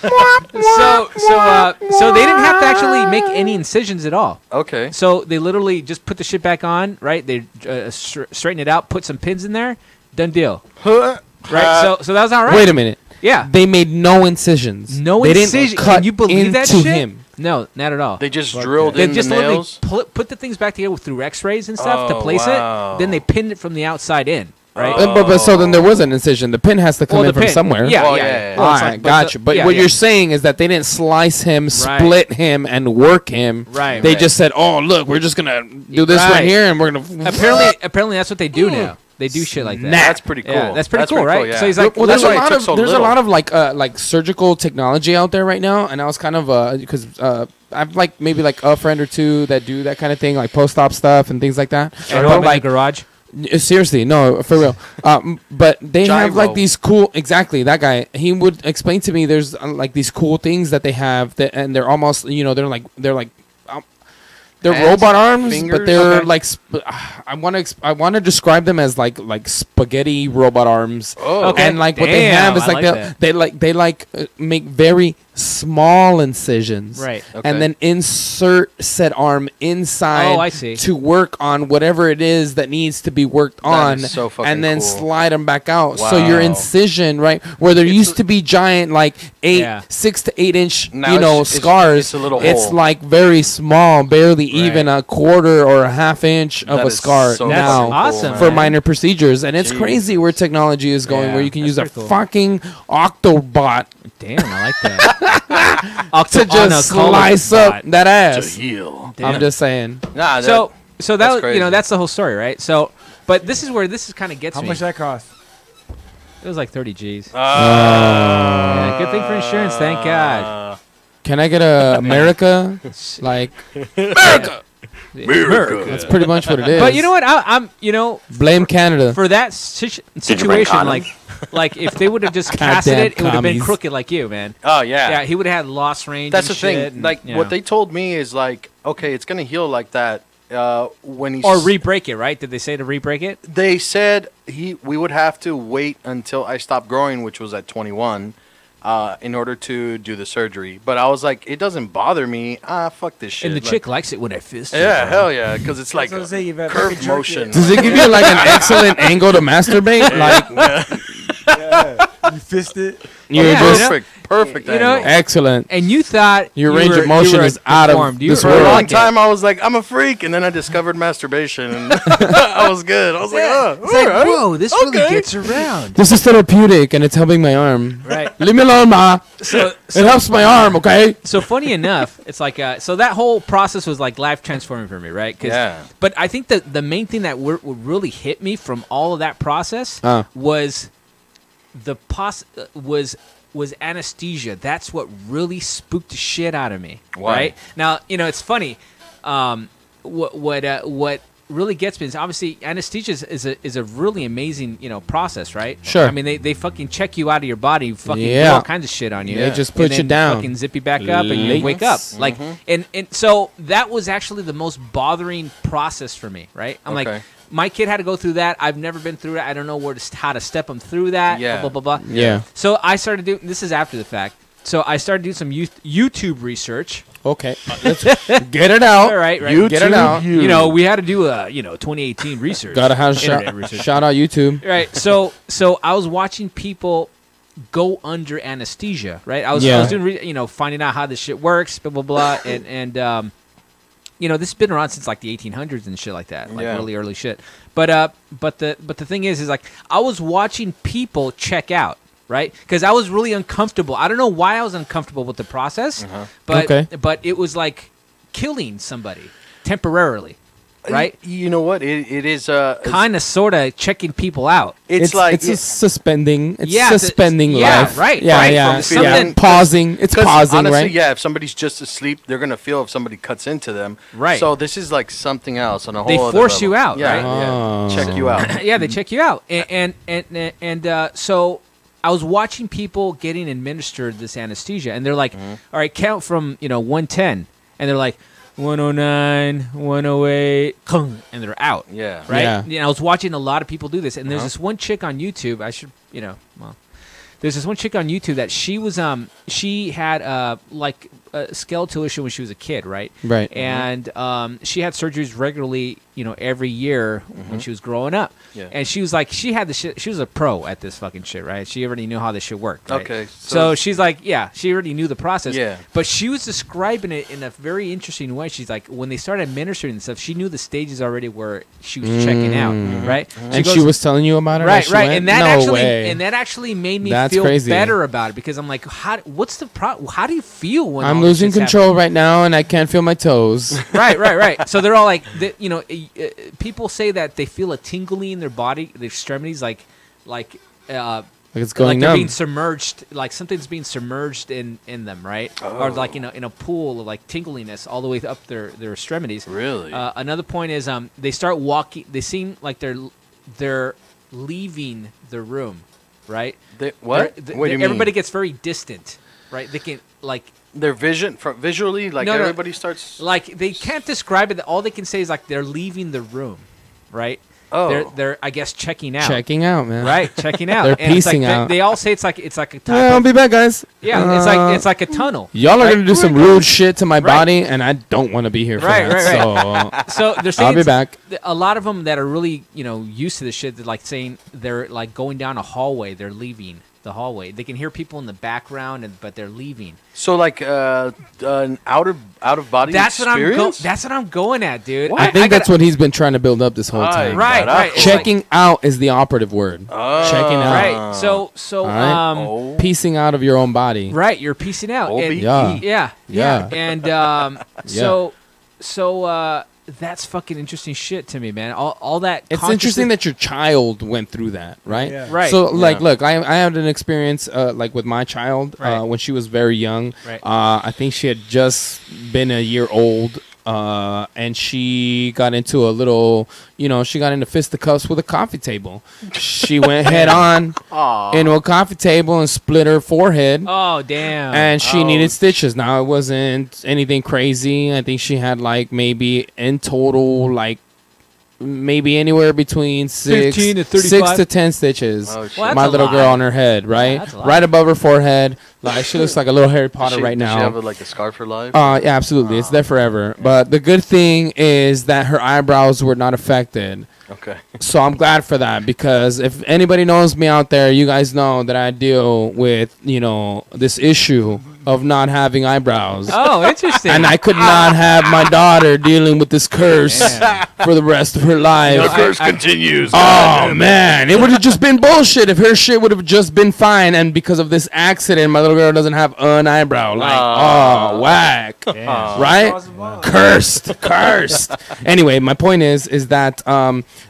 So they didn't have to actually make any incisions at all.
Yeah. Okay.
So they literally just put the shit back on, right? They straighten it out, put some pins in there, done deal. Right? So that was all right.
Wait a minute.
Yeah.
They made no incisions.
No
they
incision.
Didn't cut
Can you believe that
into
shit?
him.
No, not at all.
They just drilled
They
in
just
the
literally
nails.
put the things back together through X-rays and stuff to
Oh,
place
wow.
it. Then they pinned it from the outside in, right?
But so then there was an incision. The pin has to come
Well,
in
the
from
pin.
somewhere.
Yeah,
Oh,
yeah.
yeah, yeah.
Well,
All
it's
right,
like-
got you. But
yeah,
what
yeah.
you're saying is that they didn't slice him, split him, and work him.
Right,
They
right.
just said, "Oh, look, we're just gonna do this right,
Right.
here, and we're gonna."
Apparently that's what they do now. They do shit like that.
That's pretty cool.
Yeah, that's pretty cool, right?
yeah.
So he's like,
Well,
That's
there's
why it took so
there's a
little.
lot of like surgical technology out there right now, and I was kind of because I've like maybe like a friend or two that do that kind of thing, like post-op stuff and things like that.
at
But,
home in
like
the garage.
seriously, no, for real. But they have
Gyro.
like these cool. Exactly, that guy. He would explain to me. There's like these cool things that they have that, and they're almost they're like they're
Hands,
robot arms,
fingers?
but they're
Okay.
like I want to describe them as like spaghetti robot arms.
Oh.
Okay.
And like what they
Damn,
have is
I
like
like
they make very small incisions,
Right.
Okay.
and then insert said arm inside
Oh, I see.
to work on whatever it is that needs to be worked on,
is so fucking
and then
cool.
slide them back out. So your
Wow.
incision, right, where there used to be giant like 6 to 8 inch,
Now it's
scars.
it's a little
It's
hole.
like very small, barely even a quarter or a half inch of
That
a
is
scar
so
That's
now.
fucking
awesome,
cool,
For
man.
minor procedures, and it's
Jeez.
crazy where technology is going,
Yeah,
where you can
that's
use a
pretty cool.
fucking Octobot
Damn, I like that.
to just slice up that
to
ass.
heal.
I'm just saying.
Nah,
So
that's
that
crazy.
that's the whole story, right? So, but this is where this is kind of gets
How
me.
much that cost?
It was like 30 G's.
Uh,
Yeah, good thing for insurance, thank God.
Can I get a America? Like
America.
that's pretty much what it is.
But you know what? I'm
Blame Canada.
for that situation, like if they would have just casted
Goddamn
it, it would have been
commies.
crooked like you, man.
Oh yeah.
Yeah, he would have had lost range.
That's the
and
thing.
shit and,
Like
you know.
what they told me is like, okay, it's gonna heal like that. When he
or re-break it, right? Did they say to re-break it?
They said we would have to wait until I stopped growing, which was at 21, in order to do the surgery. But I was like, it doesn't bother me. Fuck this shit.
And the
Like,
chick likes it when I fist. it,
Yeah,
bro.
hell yeah, because it's like
That's what I'm saying, you've had
curved
fucking jerk
motion.
it.
Does it give you like an excellent angle to masturbate? Like
Yeah. You fist it.
you're
Yeah,
just
Perfect.
You know,
angle.
excellent.
And you thought
Your
you
range
were-
of motion
you were
is out of
deformed. You
this
were
For a
world.
long
like it.
time, I was like, I'm a freak, and then I discovered masturbation, and I was good. I was like, oh,
It's like,
all right.
whoa, this really
Okay.
gets around.
This is therapeutic and it's helping my arm.
Right.
Leave me alone, ma.
So
It helps my arm, okay?
So funny enough, it's like so that whole process was like life transforming for me, right? 'Cause-
Yeah.
But I think that the main thing that would really hit me from all of that process was the was anesthesia. That's what really spooked the shit out of me.
Why?
Right now, it's funny. What really gets me is obviously anesthesia is a really amazing process, right?
Sure.
I mean they fucking check you out of your body, fucking do
Yeah.
all kinds of shit on you.
They just
And
put you
then
down.
fucking zip you back up, and you
Late.
wake up. Like, and so that was actually the most bothering process for me, right? I'm like,
Okay.
my kid had to go through that. I've never been through it. I don't know how to step him through that.
Yeah.
Blah, blah, blah, blah.
Yeah.
So I started doing, this is after the fact. So I started doing some YouTube research.
Okay, let's get it out.
All right, right.
YouTube,
Get it out.
You know, we had to do a 2018 research.
Gotta have
internet research.
shout out YouTube.
Right. So I was watching people go under anesthesia. Right. I was doing finding out how this shit works. Blah blah blah. and this has been around since like the 1800s and shit like that. Like really early shit. But the thing is like I was watching people check out. Right, because I was really uncomfortable. I don't know why I was uncomfortable with the process, but it was like killing somebody temporarily, right?
You know what? It is
Kind of, sort of checking people out.
It's like
it's suspending. It's
Yeah,
suspending
yeah,
life.
right,
Yeah,
right,
yeah.
from something-
Pausing. It's
'cause
pausing,
honestly,
right?
yeah. If somebody's just asleep, they're gonna feel if somebody cuts into them.
Right.
So this is like something else on a whole.
They
other
force
level.
you out,
Yeah,
right?
Oh.
yeah. Check you out.
Yeah, they check you out, and so I was watching people getting administered this anesthesia, and they're like, "All right, count from 110," and they're like 109, 108, and they're out.
Yeah.
Right.
Yeah.
And I was watching a lot of people do this, and there's this one chick on YouTube. There's this one chick on YouTube that she had like a skeletal issue when she was a kid, right?
Right.
And she had surgeries regularly, every year when she was growing up.
Yeah.
And she was like, she had the shit. She was a pro at this fucking shit, right? She already knew how this shit worked. Right?
Okay,
So she's like, yeah, she already knew the process.
Yeah.
But she was describing it in a very interesting way. She's like, when they started administering stuff, she knew the stages already where she was checking out, right?
And she was telling you about it.
Right,
as she
right,
went?
and that
No way.
actually made me
That's
feel
crazy.
better about it because I'm like, what's the problem? How do you feel when
I'm
all this
losing
shit's
control right now, and I can't feel my toes.
happening? Right. So they're all like, people say that they feel a tingling in their body, their extremities, like
Like it's going
like they're
numb.
being submerged, like something's being submerged in them, right? Or like in a pool of like tingliness all the way up their extremities.
Really?
Another point is they start walking. They seem like they're leaving the room, right?
What?
They're-
What do you mean?
Everybody gets very distant, right? They can like
Their vision visually, like
No, no.
everybody starts.
like they can't describe it. All they can say is like they're leaving the room, right?
Oh.
They're I guess checking out.
Checking out, man.
Right, checking out.
They're
And it's like
piecing out.
They all say it's like a type
Yeah, I'll
of,
be back, guys.
it's like a tunnel.
Y'all are
right?
gonna do some rude shit to my body, and I don't want to be here for
Right,
that.
So they're saying
I'll be back.
A lot of them that are really used to this shit, they're like saying they're like going down a hallway. They're leaving the hallway. They can hear people in the background, but they're leaving.
So like an out of body
That's
experience.
that's what I'm going at, dude.
I think that's what he's been trying to build up this whole time.
Right, right. It's
Checking out is the operative word. Checking out.
right. So
All right.
Oh.
Piecing out of your own body.
right, you're piecing out.
Oh,
And-
yeah.
yeah,
Yeah.
And so that's fucking interesting shit to me, man. All that.
It's interesting that your child went through that, right?
Yeah.
Right.
So, like,
Yeah.
look, I had an experience, like, with my child
Right.
when she was very young.
Right.
I think she had just been a year old, and she got into a little, she got into fisticuffs with a coffee table. She went head on into a coffee table and split her forehead.
Oh damn.
And she needed stitches. Now, it wasn't anything crazy. I think she had, like, maybe in total, like, maybe anywhere between
15 to
6
35?
to 10 stitches.
Oh, shit.
Well, that's
My
a
little
lot.
girl on her head, right?
that's a lot.
Right above her forehead. Like, she looks like a little Harry Potter right
Does she
now.
have like a scar for life?
Yeah, absolutely. It's there forever. But the good thing is that her eyebrows were not affected.
Okay.
So I'm glad for that, because if anybody knows me out there, you guys know that I deal with, this issue of not having eyebrows.
Oh, interesting.
And I could not have my daughter dealing with this curse for the rest of her life.
The curse continues.
Oh, man. It would have just been bullshit if her shit would have just been fine. And because of this accident, my little girl doesn't have an eyebrow. Like, whack. Right? Cursed. Anyway, my point is that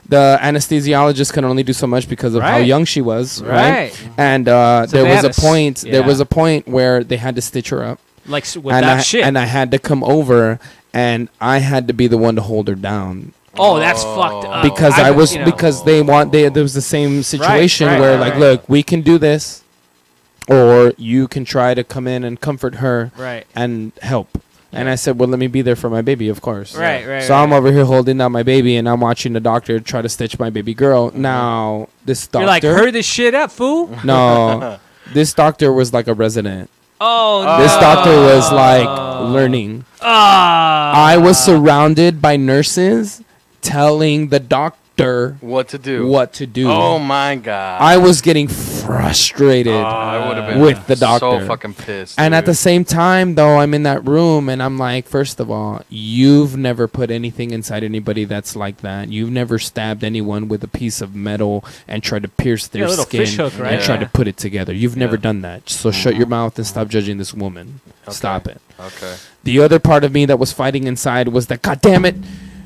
the anesthesiologist can only do so much because of how
Right.
young she was.
Right.
And
they
there was
had
a
to
point. There
yeah.
was a point where they had to stitch her up.
like without shit.
And I had to come over, and I had to be the one to hold her down.
Oh, that's fucked up.
Because
I
I
would-
was
you know.
because there was the same situation
right,
where
right,
like,
right.
look, we can do this, or you can try to come in and comfort her
Right.
and help. And I said, well, let me be there for my baby, of course.
Right.
So I'm over here holding down my baby, and I'm watching the doctor try to stitch my baby girl. Now this doctor,
You're like, hurry this shit up, fool.
no, this doctor was like a resident.
Oh,
This doctor was like learning. I was surrounded by nurses telling the doctor
What to do?
what to do.
Oh my god!
I was getting frustrated
I would have been
with the doctor.
so fucking pissed.
And at the
dude.
same time, though, I'm in that room and I'm like, first of all, you've never put anything inside anybody that's like that. You've never stabbed anyone with a piece of metal and tried to pierce their
a little
skin
fish hook, right?
and tried to
Yeah.
put it together. You've never done that. So shut your mouth and stop judging this woman.
Okay.
Stop it.
Okay.
The other part of me that was fighting inside was that, God damn it,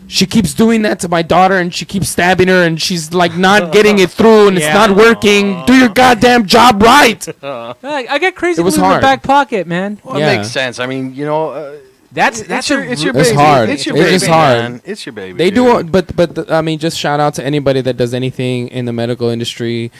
she keeps doing that to my daughter and she keeps stabbing her and she's like not getting it through and it's
Yeah.
not working. Do your goddamn job right.
I got crazy
It was
glue in the
hard.
back pocket, man.
Well,
Yeah.
it makes sense. I mean, you know,
That's
it's your
It's
baby.
hard.
It's your
It's
baby.
just hard.
Man. It's your baby.
They
dude.
do, but I mean, just shout out to anybody that does anything in the medical industry,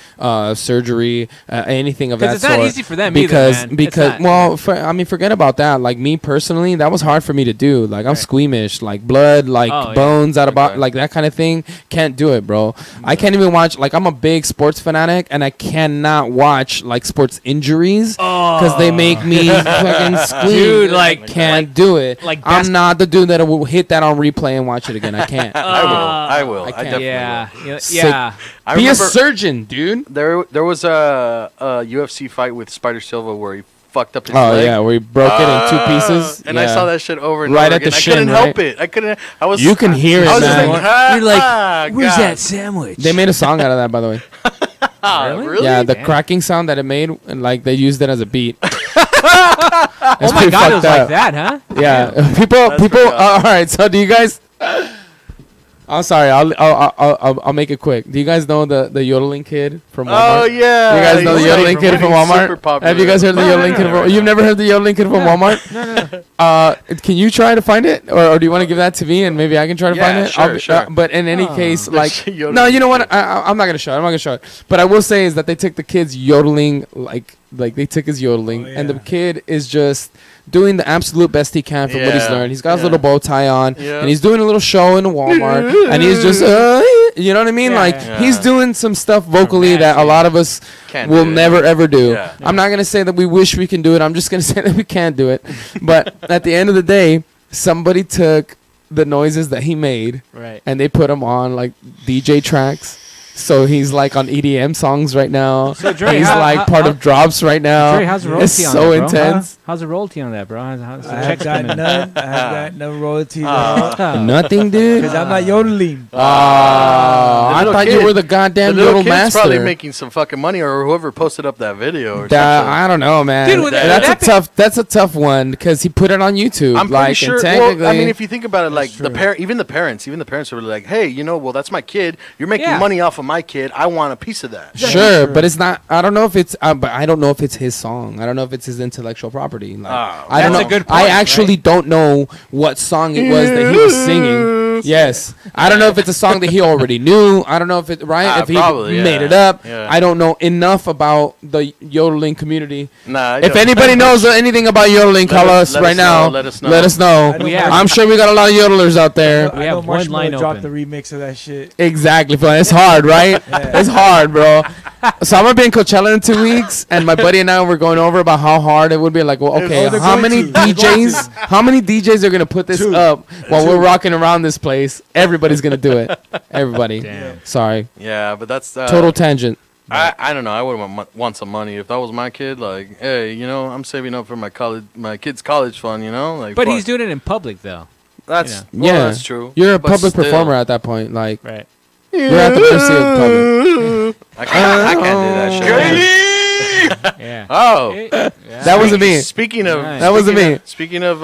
surgery, anything of that
Because
sort.
it's not easy for them
because
either, man.
because
It's not.
well, I mean, forget about that. Like me personally, that was hard for me to do. Like I'm squeamish, like blood, like
Oh, yeah.
bones out of
Okay.
like that kind of thing. Can't do it, bro. I can't even watch. Like I'm a big sports fanatic, and I cannot watch like sports injuries because they make me fucking squeam.
Dude, like-
can't do it.
like
I'm not the dude that will hit that on replay and watch it again. I can't.
I will. I
can't.
definitely
Yeah,
will.
yeah,
Sick.
yeah.
I
Be a
remember
surgeon, dude.
there was a UFC fight with Spider Silva where he fucked up his
Oh
leg.
yeah, where he broke it in two pieces.
And I
Yeah.
saw that shit over and
Right
over
at the
again.
shin,
I couldn't help
right?
it. I couldn't. I was.
You can hear it,
I was just
man.
like,
You're like,
where's that
sandwich?
They made a song out of that, by the way.
Really?
Yeah, the
Damn.
cracking sound that it made, and like they used it as a beat.
Oh my god, it was like that, huh?
Yeah, people. All right, so do you guys? I'm sorry. I'll make it quick. Do you guys know the yodeling kid from Walmart?
Oh yeah.
You guys know the
He's
yodeling
like
kid from
super
Walmart?
popular.
Have you guys heard the yodeling kid? You've never heard the yodeling kid from Walmart? No. Can you try to find it, or do you want to give that to me and maybe I can try to
Yeah,
find it?
sure, sure.
But in any case, like,
Yodeling
no, you know what? I'm not gonna show it. I'm not gonna show it. But I will say is that they took the kid's yodeling, like they took his yodeling, and the kid is just doing the absolute best he can from what he's
Yeah,
learned. He's got his
yeah.
little bow tie on,
Yeah.
and he's doing a little show in Walmart, and he's just, you know what I mean?
Yeah,
Like
yeah.
he's doing some stuff vocally that a lot of us
Can't
will
do it.
never ever do.
Yeah.
I'm not gonna say that we wish we can do it. I'm just gonna say that we can't do it. But at the end of the day, somebody took the noises that he made
Right.
and they put them on like DJ tracks. So he's like on EDM songs right now.
So, Dre,
he's like part of drops right now.
Dre, how's the royalty
It's
on
so
that, bro?
intense.
How's the royalty on that, bro? How's the
I have
checks
got
coming?
none. I have got no royalties
Nothing, dude.
because I'm not yodeling.
I
little
thought you
kid-
were the goddamn
the little
yodel
kid's
master.
probably making some fucking money, or whoever posted up that video. Or
That,
something.
I don't know, man.
Dude, would
that's
that
a tough. That's a tough one because he put it on YouTube.
I'm pretty
like,
sure.
and
Well,
technically,
I mean, if you think about it, like
true.
even the parents were like, "Hey, you know, well, that's my kid. You're making
Yeah.
money off of my kid. I want a piece of that."
sure, but it's not. I don't know if it's. But I don't know if it's his song. I don't know if it's his intellectual property. Like, I don't
That's
know.
a good
I
point,
actually don't know what song it was that he was singing. Yes, I don't know if it's a song that he already knew. I don't know if it if he
probably, yeah.
made it up.
Yeah.
I don't know enough about the yodeling community.
Nah.
If anybody knows anything about yodeling, call us
let
right
us
now.
know, let us know.
Let us know.
I know
We have-
I'm sure we got a lot of yodelers out there.
We
I know
have one
Marshmallow
line
dropped
open.
the remix of that shit.
Exactly, but it's hard, right?
Yeah.
It's hard, bro. So I'm gonna be in Coachella in 2 weeks, and my buddy and I were going over about how hard it would be. Like, well, okay,
Oh, they're
how
going
many
to. They're going
DJs? How many DJs are gonna put this
Two.
up while we're rocking around this place? Everybody's gonna do it. Everybody.
Damn.
Sorry.
Yeah, but that's
Total tangent.
I don't know. I would want some money if that was my kid. Like, hey, you know, I'm saving up for my kid's college fund. You know, like.
But
fuck.
he's doing it in public, though.
That's
you
well,
Yeah.
that's true.
You're a
But
public
still.
performer at that point. Like,
Right.
you're at the mercy of the public.
I can't do that shit.
Yeah.
Oh,
That wasn't me.
Speaking of
Nice.
That wasn't me.
Speaking of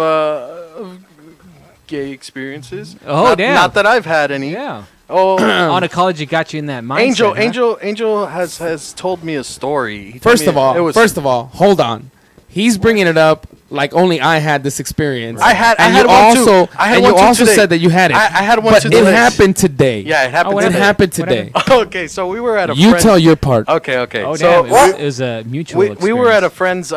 gay experiences.
Oh,
not,
damn.
Not that I've had any.
Yeah.
Oh,
On a college, it got you in that mindset.
Angel has told me a story. He told
First
me
of all,
it was
hold on. He's bringing it up like only I had this experience.
I had
and
one
you also,
too. I had
and
one
you
too
also
today.
said that you had it.
I had one
but
too
it
today.
happened today.
Yeah, it happened.
what
It
today.
happened
What
today.
Okay, so we were at a
You
friend.
tell your part.
Okay.
Oh,
So
damn. It was a mutual
we were at a
experience.
friend's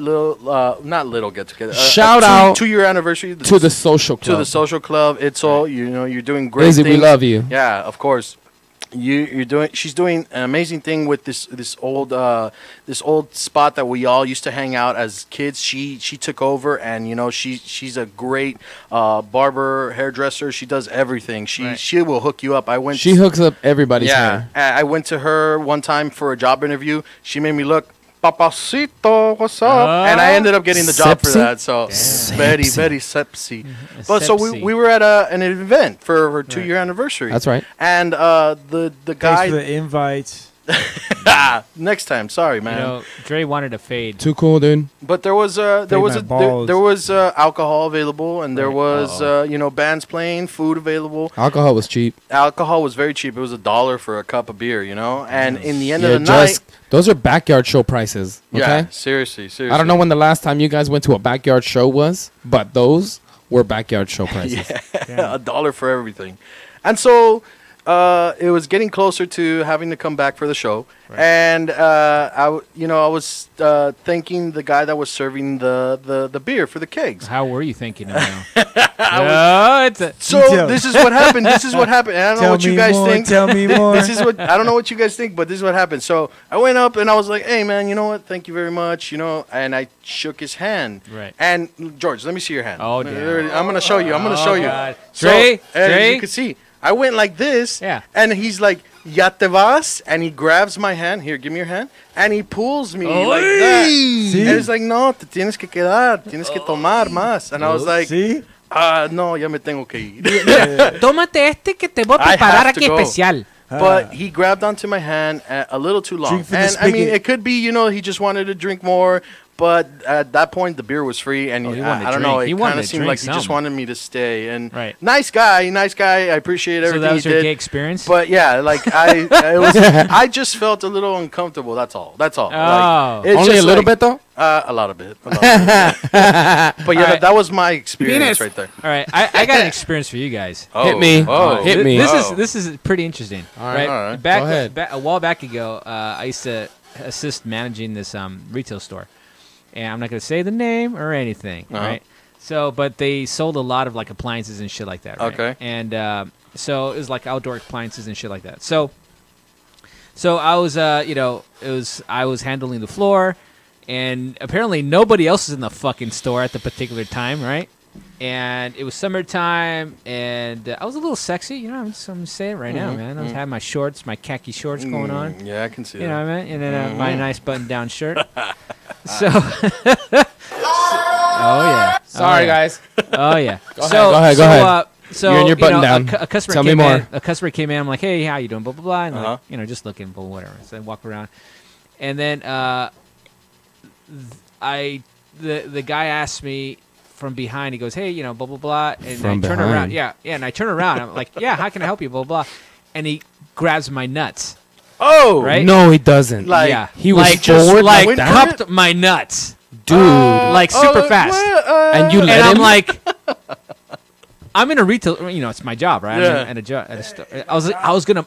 little not little get together.
Shout out
2 year anniversary
To the social club.
to the social club. It's all you know. You're doing great.
Izzy, we
things.
love you.
Yeah, of course. She's doing an amazing thing with this old spot that we all used to hang out as kids. She took over, and she's a great barber, hairdresser. She does everything. She will hook you up.
She hooks up everybody's hair.
I went to her one time for a job interview. She made me look, Papacito, what's up? And I ended up getting the job for that. So very, very sepsi. But so we were at an event for her 2-year anniversary.
That's right.
And the guy.
Thanks for the invite.
Next time, sorry, man.
Dre wanted a fade.
Too cool, dude.
But there was alcohol available, and there was bands playing, food available.
Alcohol was cheap.
Alcohol was very cheap. It was $1 for a cup of beer, And in the end of the night,
those are backyard show prices. Okay?
Yeah, seriously.
I don't know when the last time you guys went to a backyard show was, but those were backyard show prices.
Yeah. $1 for everything, and so. It was getting closer to having to come back for the show, and I was thanking the guy that was serving the beer for the kegs.
How were you thinking of him?
So this is what happened. And I don't know what you guys think.
Tell me more.
I don't know what you guys think, but this is what happened. So I went up and I was like, "Hey, man, you know what? Thank you very much." And I shook his hand.
Right.
And George, let me see your hand.
Oh, damn.
I'm gonna show you.
God.
So,
Dre,
as you can see. I went like this, and he's like, "Ya te vas," and he grabs my hand. Here, give me your hand, and he pulls me like that.
See?
And he's like, "No, te tienes que quedar, tienes que tomar más." And I was like,
See?
"No, ya me tengo que ir."
Tómate este que te voy a
I
preparar
have to
aquí
go.
especial.
But he grabbed onto my hand a little too long,
Drink from the
and I mean,
spigot.
it could be, he just wanted to drink more. But at that point, the beer was free, and
he wanted to
I don't know.
drink. He
It
wanted
kind of
to
seemed
drink
like he just
some.
wanted me to stay. And
Right.
nice guy. I appreciate
So
everything
that was
he
your
did.
gay experience?
But yeah, like I just felt a little uncomfortable. That's all.
Oh.
Like, it's
Only
just
a little
like-
bit, though?
A lot of it. But yeah,
right.
that was my experience
Penis.
right there.
All right, I got an experience for you guys.
Hit me.
Oh.
Hit me.
This is pretty interesting.
All right.
All right.
Back,
Go ahead.
a while back ago, I used to assist managing this retail store, and I'm not gonna say the name or anything, right? So, but they sold a lot of like appliances and shit like that. Right?
Okay.
And so it was like outdoor appliances and shit like that. So I was, I was handling the floor, and apparently nobody else was in the fucking store at the particular time, right? And it was summertime, and I was a little sexy, I'm saying it right now, man. I was having my shorts, my khaki shorts going on.
Yeah, I can see
You
that.
know what I mean? And then my nice button-down shirt. So, oh yeah.
Sorry, guys.
Oh yeah.
Go ahead.
So
You're in your button-down.
A customer
Tell me
came
more.
in. A customer came in. I'm like, hey, how you doing? Blah blah blah. And like, just looking, blah whatever. So I walk around, and then the guy asked me from behind. He goes, hey, blah blah blah. And
From
I turn
behind.
around. Yeah. And I turn around. I'm like, yeah, how can I help you? Blah blah. And he grabs my nuts.
Oh,
Right?
No, he doesn't.
Like-
Yeah.
He was
like, just
forward
like
like that?
cupped my nuts,
Dude.
like super fast.
And you let
And I'm
him?
like, I'm in a retail. It's my job, right?
Yeah.
I'm at a store. I was gonna.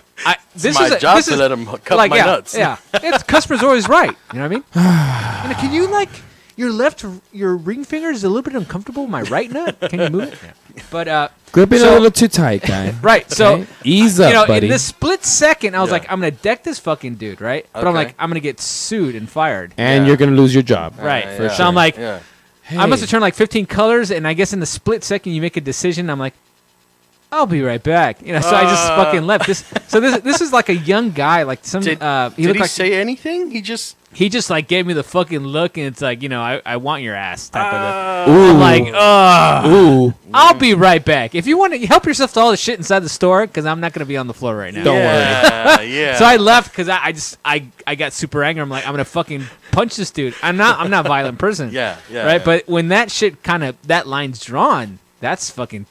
This
my
is a,
job
this
to
is,
let him cup
like,
my
yeah,
nuts.
Yeah, it's customer's always right. You know what I mean? Can you your ring finger is a little bit uncomfortable. My right nut. Can you move it? Yeah. But
Grip it
so-
a little too tight, guy.
right. So
Okay? Ease up, buddy.
in this split second, I was
Yeah.
like, I'm gonna deck this fucking dude, right? But I'm
Okay.
like, I'm gonna get sued and fired.
And
Yeah.
you're going to lose your job.
Right.
Yeah,
So I'm like,
yeah.
I must have turned like 15 colors, and I guess in the split second you make a decision. I'm like, I'll be right back. So I just fucking left. This is like a young guy, like some.
Did
he
he
looked like
say anything?
he just like gave me the fucking look, and it's like, I want your ass type of it.
Ooh.
I'm like,
Ooh.
I'll be right back. If you want to help yourself to all the shit inside the store, because I'm not gonna be on the floor right now.
Don't worry.
Yeah.
So I left because I got super angry. I'm like, I'm gonna fucking punch this dude. I'm not a violent person.
Yeah.
Right. But when that shit that line's drawn, that's fucking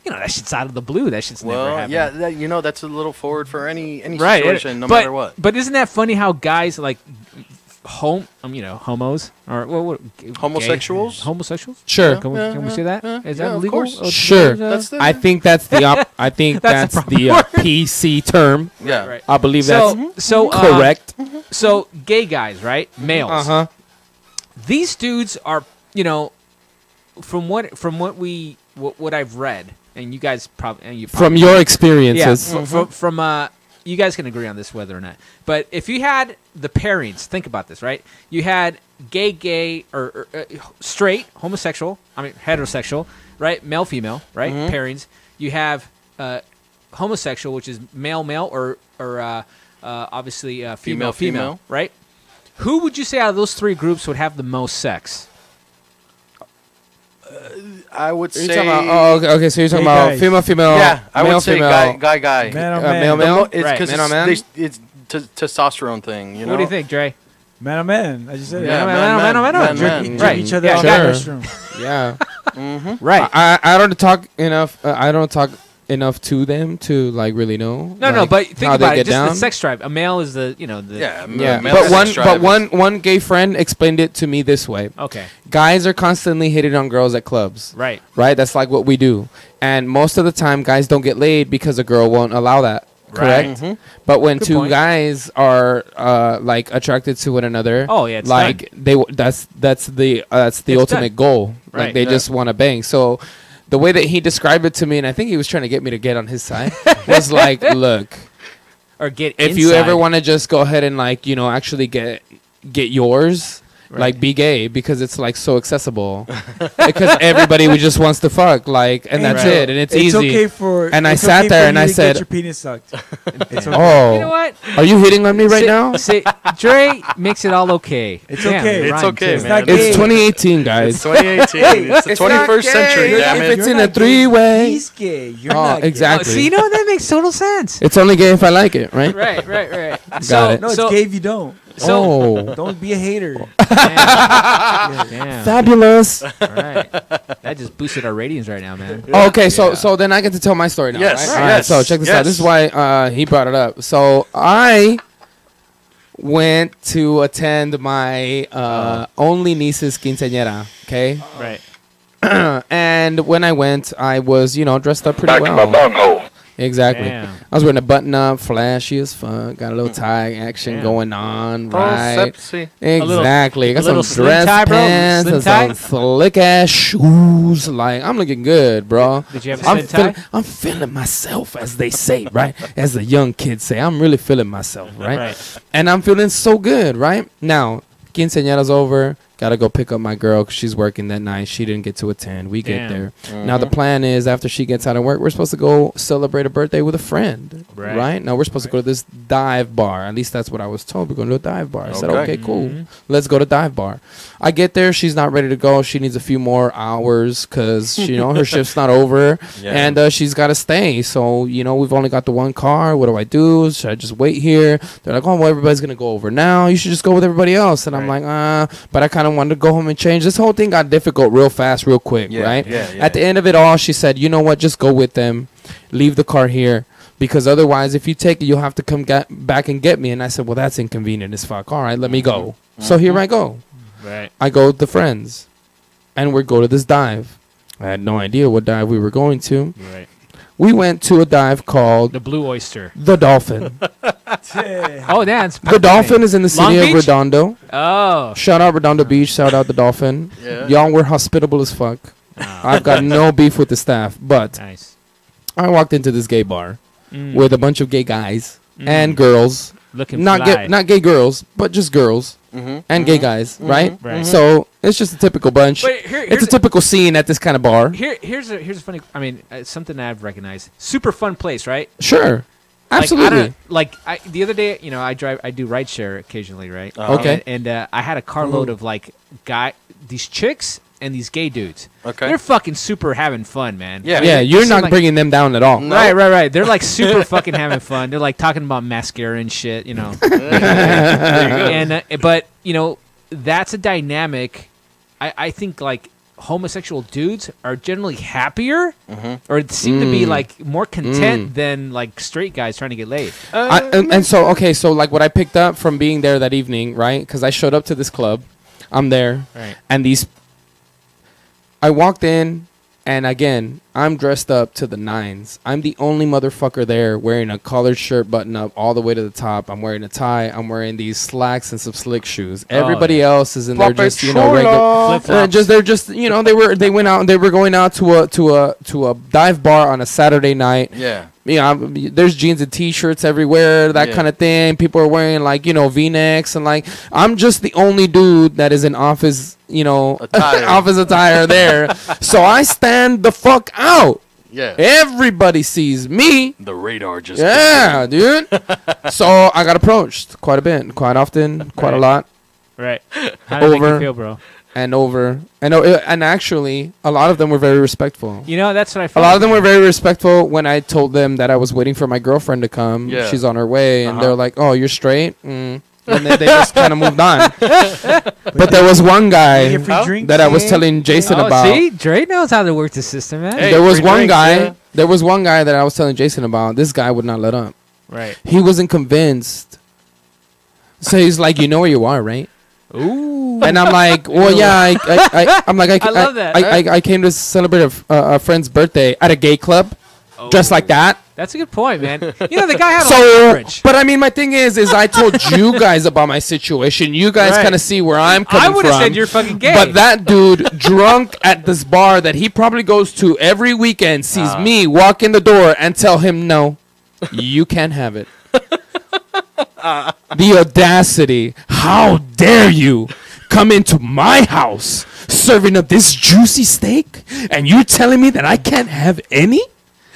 that shit's out of the blue. That shit's never
Well,
happened.
yeah, that's a little forward for any
Right.
situation, no
but,
matter what.
But isn't that funny how guys like homos or what
Homosexuals?
Homosexuals?
Sure.
Can we say that? Is
yeah,
that
of
legal?
course.
Sure.
That's the
I think that's I think
That's
that's
the
the
proper
PC term.
yeah.
Right.
I believe that's
So
correct.
So gay guys, right? Males.
Uh-huh.
These dudes are, from what I've read, and you guys probably
From your experiences.
from you guys can agree on this whether or not. But if you had the pairings, think about this, right? You had gay, or straight, homosexual. I mean heterosexual, right? Male, female, right? Pairings. You have homosexual, which is male, or obviously female, right? Who would you say out of those three groups would have the most sex?
I would
You're
say.
talking about, okay, so you're talking
Gay
about
guys.
female.
Yeah, I
male,
would say
female.
guy.
Man on man.
male.
It's
Right.
because
Man on man?
it's testosterone thing. You know.
What do you think, Dre?
Man on man. I just said
Yeah,
it.
man on man.
Jerk
Right.
each other
Yeah,
out
sure.
in the restroom.
Yeah.
Right.
I don't talk enough. I don't talk enough to them to like really know.
No,
like,
but think
how they
about it.
get
Just
down.
the sex drive. A male is the,
Yeah,
Yeah,
male
but
sex drive is-
one gay friend explained it to me this way.
Okay.
Guys are constantly hitting on girls at clubs.
Right.
Right? That's like what we do. And most of the time guys don't get laid because a girl won't allow that. Correct?
Right.
But when
Good
two
point.
guys are like attracted to one another,
Oh, yeah, it's
like that's the ultimate
done.
goal.
Right.
Like they
Yeah.
just want to bang. So the way that he described it to me, and I think he was trying to get me to get on his side, was like, look,
Or get
if you
inside.
ever want to just go ahead and like actually get yours,
Right.
like be gay because it's like so accessible because everybody just wants to fuck and that's
Right.
it and it's easy.
okay for.
And I
it's
sat
okay
there
for
and
you
I
to
said-
get your penis sucked. It's okay.
Oh,
You know what?
are you hitting on me right
See-
now?
See, Dre makes it all okay.
It's
Damn,
okay.
it
It's
rhymed,
okay,
too.
man.
not
It's
gay.
2018, guys.
It's 2018. It's the 21st century.
gay.
Damn
If
it.
it's
You're
in a
not gay.
three-way.
He's gay. You're
Oh,
not gay.
exactly.
Oh, see, that makes total sense.
It's only gay if I like it, right?
Right.
Got it.
No, it's
so,
gay if you don't.
So,
Oh,
Don't be a hater.
damn.
fabulous.
Right. That just boosted our ratings right now, man.
Okay, so then I get to tell my story now.
Yes,
right? All right,
yes,
so check this out.
yes.
This is why he brought it up. So I went to attend my only niece's quinceañera. Okay,
Right.
and when I went, I was dressed up pretty well. Exactly.
Damn.
I was wearing a button up, flashy as fuck. Got a little tie action
Damn.
going on,
Oh,
right?
sepsi.
Exactly. Got
a little
some
slim
dress
tie, bro?
pants
Slim
and
tie?
some slick ass shoes. Like I'm looking good, bro.
Did you have a
I'm
slim tie?
I'm feeling myself, as they say, right? As the young kids say, I'm really feeling myself, right?
Right.
And I'm feeling so good, right? Now, quinceañera's over. Gotta go pick up my girl because she's working that night. She didn't get to attend. We get
Damn.
there. Now, the plan is after she gets out of work, we're supposed to go celebrate a birthday with a friend,
Right.
right? Now, we're supposed to go to this dive bar. At least that's what I was told. We're going to a dive bar. I said,
Okay.
okay, cool. Let's go to dive bar. I get there. She's not ready to go. She needs a few more hours because, her shift's not over.
Yeah.
And she's got to stay. So, we've only got the one car. What do I do? Should I just wait here? They're like, oh, well, everybody's going to go over now. You should just go with everybody else. And I'm
Right.
like, but I kind of wanted to go home and change. This whole thing got difficult real fast, real quick,
Yeah,
right?
yeah.
At the end of it all, she said, you know what? Just go with them. Leave the car here. Because otherwise, if you take it, you'll have to come back and get me. And I said, well, that's inconvenient as fuck. All right, let me go. So here I go.
Right.
I go with the friends. And we go to this dive. I had no idea what dive we were going to.
Right.
We went to a dive called
The Blue Oyster.
The Dolphin.
Oh, that's
The Dolphin is in the
Long
city of
Beach?
Redondo.
Oh.
Shout out Redondo Beach. Shout out the Dolphin.
Yeah.
Y'all were hospitable as fuck. I've got no beef with the staff. But
Nice.
I walked into this gay bar
Mm.
with a bunch of gay guys and girls.
Looking
Not
fly.
gay, not gay girls, but just girls and gay guys, right?
Right.
So it's just a typical bunch.
But
It's
here's
a typical scene at this kind of bar.
here's a funny. I mean, it's something that I've recognized. Super fun place, right?
Sure, absolutely.
The other day, I do rideshare occasionally, right?
Okay.
And I had a carload of these chicks and these gay dudes.
Okay.
They're fucking super having fun, man.
Yeah.
Yeah,
They
you're
seem
not
like-
bringing them down at all.
No.
Right. They're like super fucking having fun. They're like talking about mascara and shit, And but that's a dynamic. I think like homosexual dudes are generally happier, or seem to be like more content than like straight guys trying to get laid.
And so like what I picked up from being there that evening, right? Because I showed up to this club, I'm there,
Right.
and I walked in, and again, I'm dressed up to the nines. I'm the only motherfucker there wearing a collared shirt button up all the way to the top. I'm wearing a tie. I'm wearing these slacks and some slick shoes. Everybody else is in there just, regular
Flip-flops.
they're just, they went out and they were going out to a dive bar on a Saturday night.
Yeah.
There's jeans and t-shirts everywhere, that kind of thing. People are wearing V-necks and I'm just the only dude that is in office, office attire there. So I stand the fuck out.
Yeah.
Everybody sees me.
The radar just.
Yeah, dude. So I got approached quite a bit, quite often, quite a lot.
Right. How did it make you feel, bro?
And over. And actually, a lot of them were very respectful.
That's what I
A
felt.
lot of them were very respectful when I told them that I was waiting for my girlfriend to come.
Yeah.
She's on her way. And they're like, oh, you're straight? And then they just kind of moved on. But there was one guy
Get free drinks.
that I was telling Jason about.
See, Dre knows how to work the system, man.
Hey,
There was
free
one
drinks,
guy.
yeah.
There was one guy that I was telling Jason about. This guy would not let up.
Right.
He wasn't convinced. So he's like, you know where you are, right?
Ooh.
And I'm like, well, yeah. I'm like,
I love that.
I came to celebrate a friend's birthday at a gay club, dressed like that.
That's a good point, man. The guy had a lot of
So,
leverage.
but I mean, my thing is I told you guys about my situation. You guys
Right.
kind of see where I'm coming
I
from.
would have said you're fucking gay.
But that dude, drunk at this bar that he probably goes to every weekend, sees me walk in the door and tell him, no, you can't have it. The audacity. How dare you come into my house serving up this juicy steak and you're telling me that I can't have any?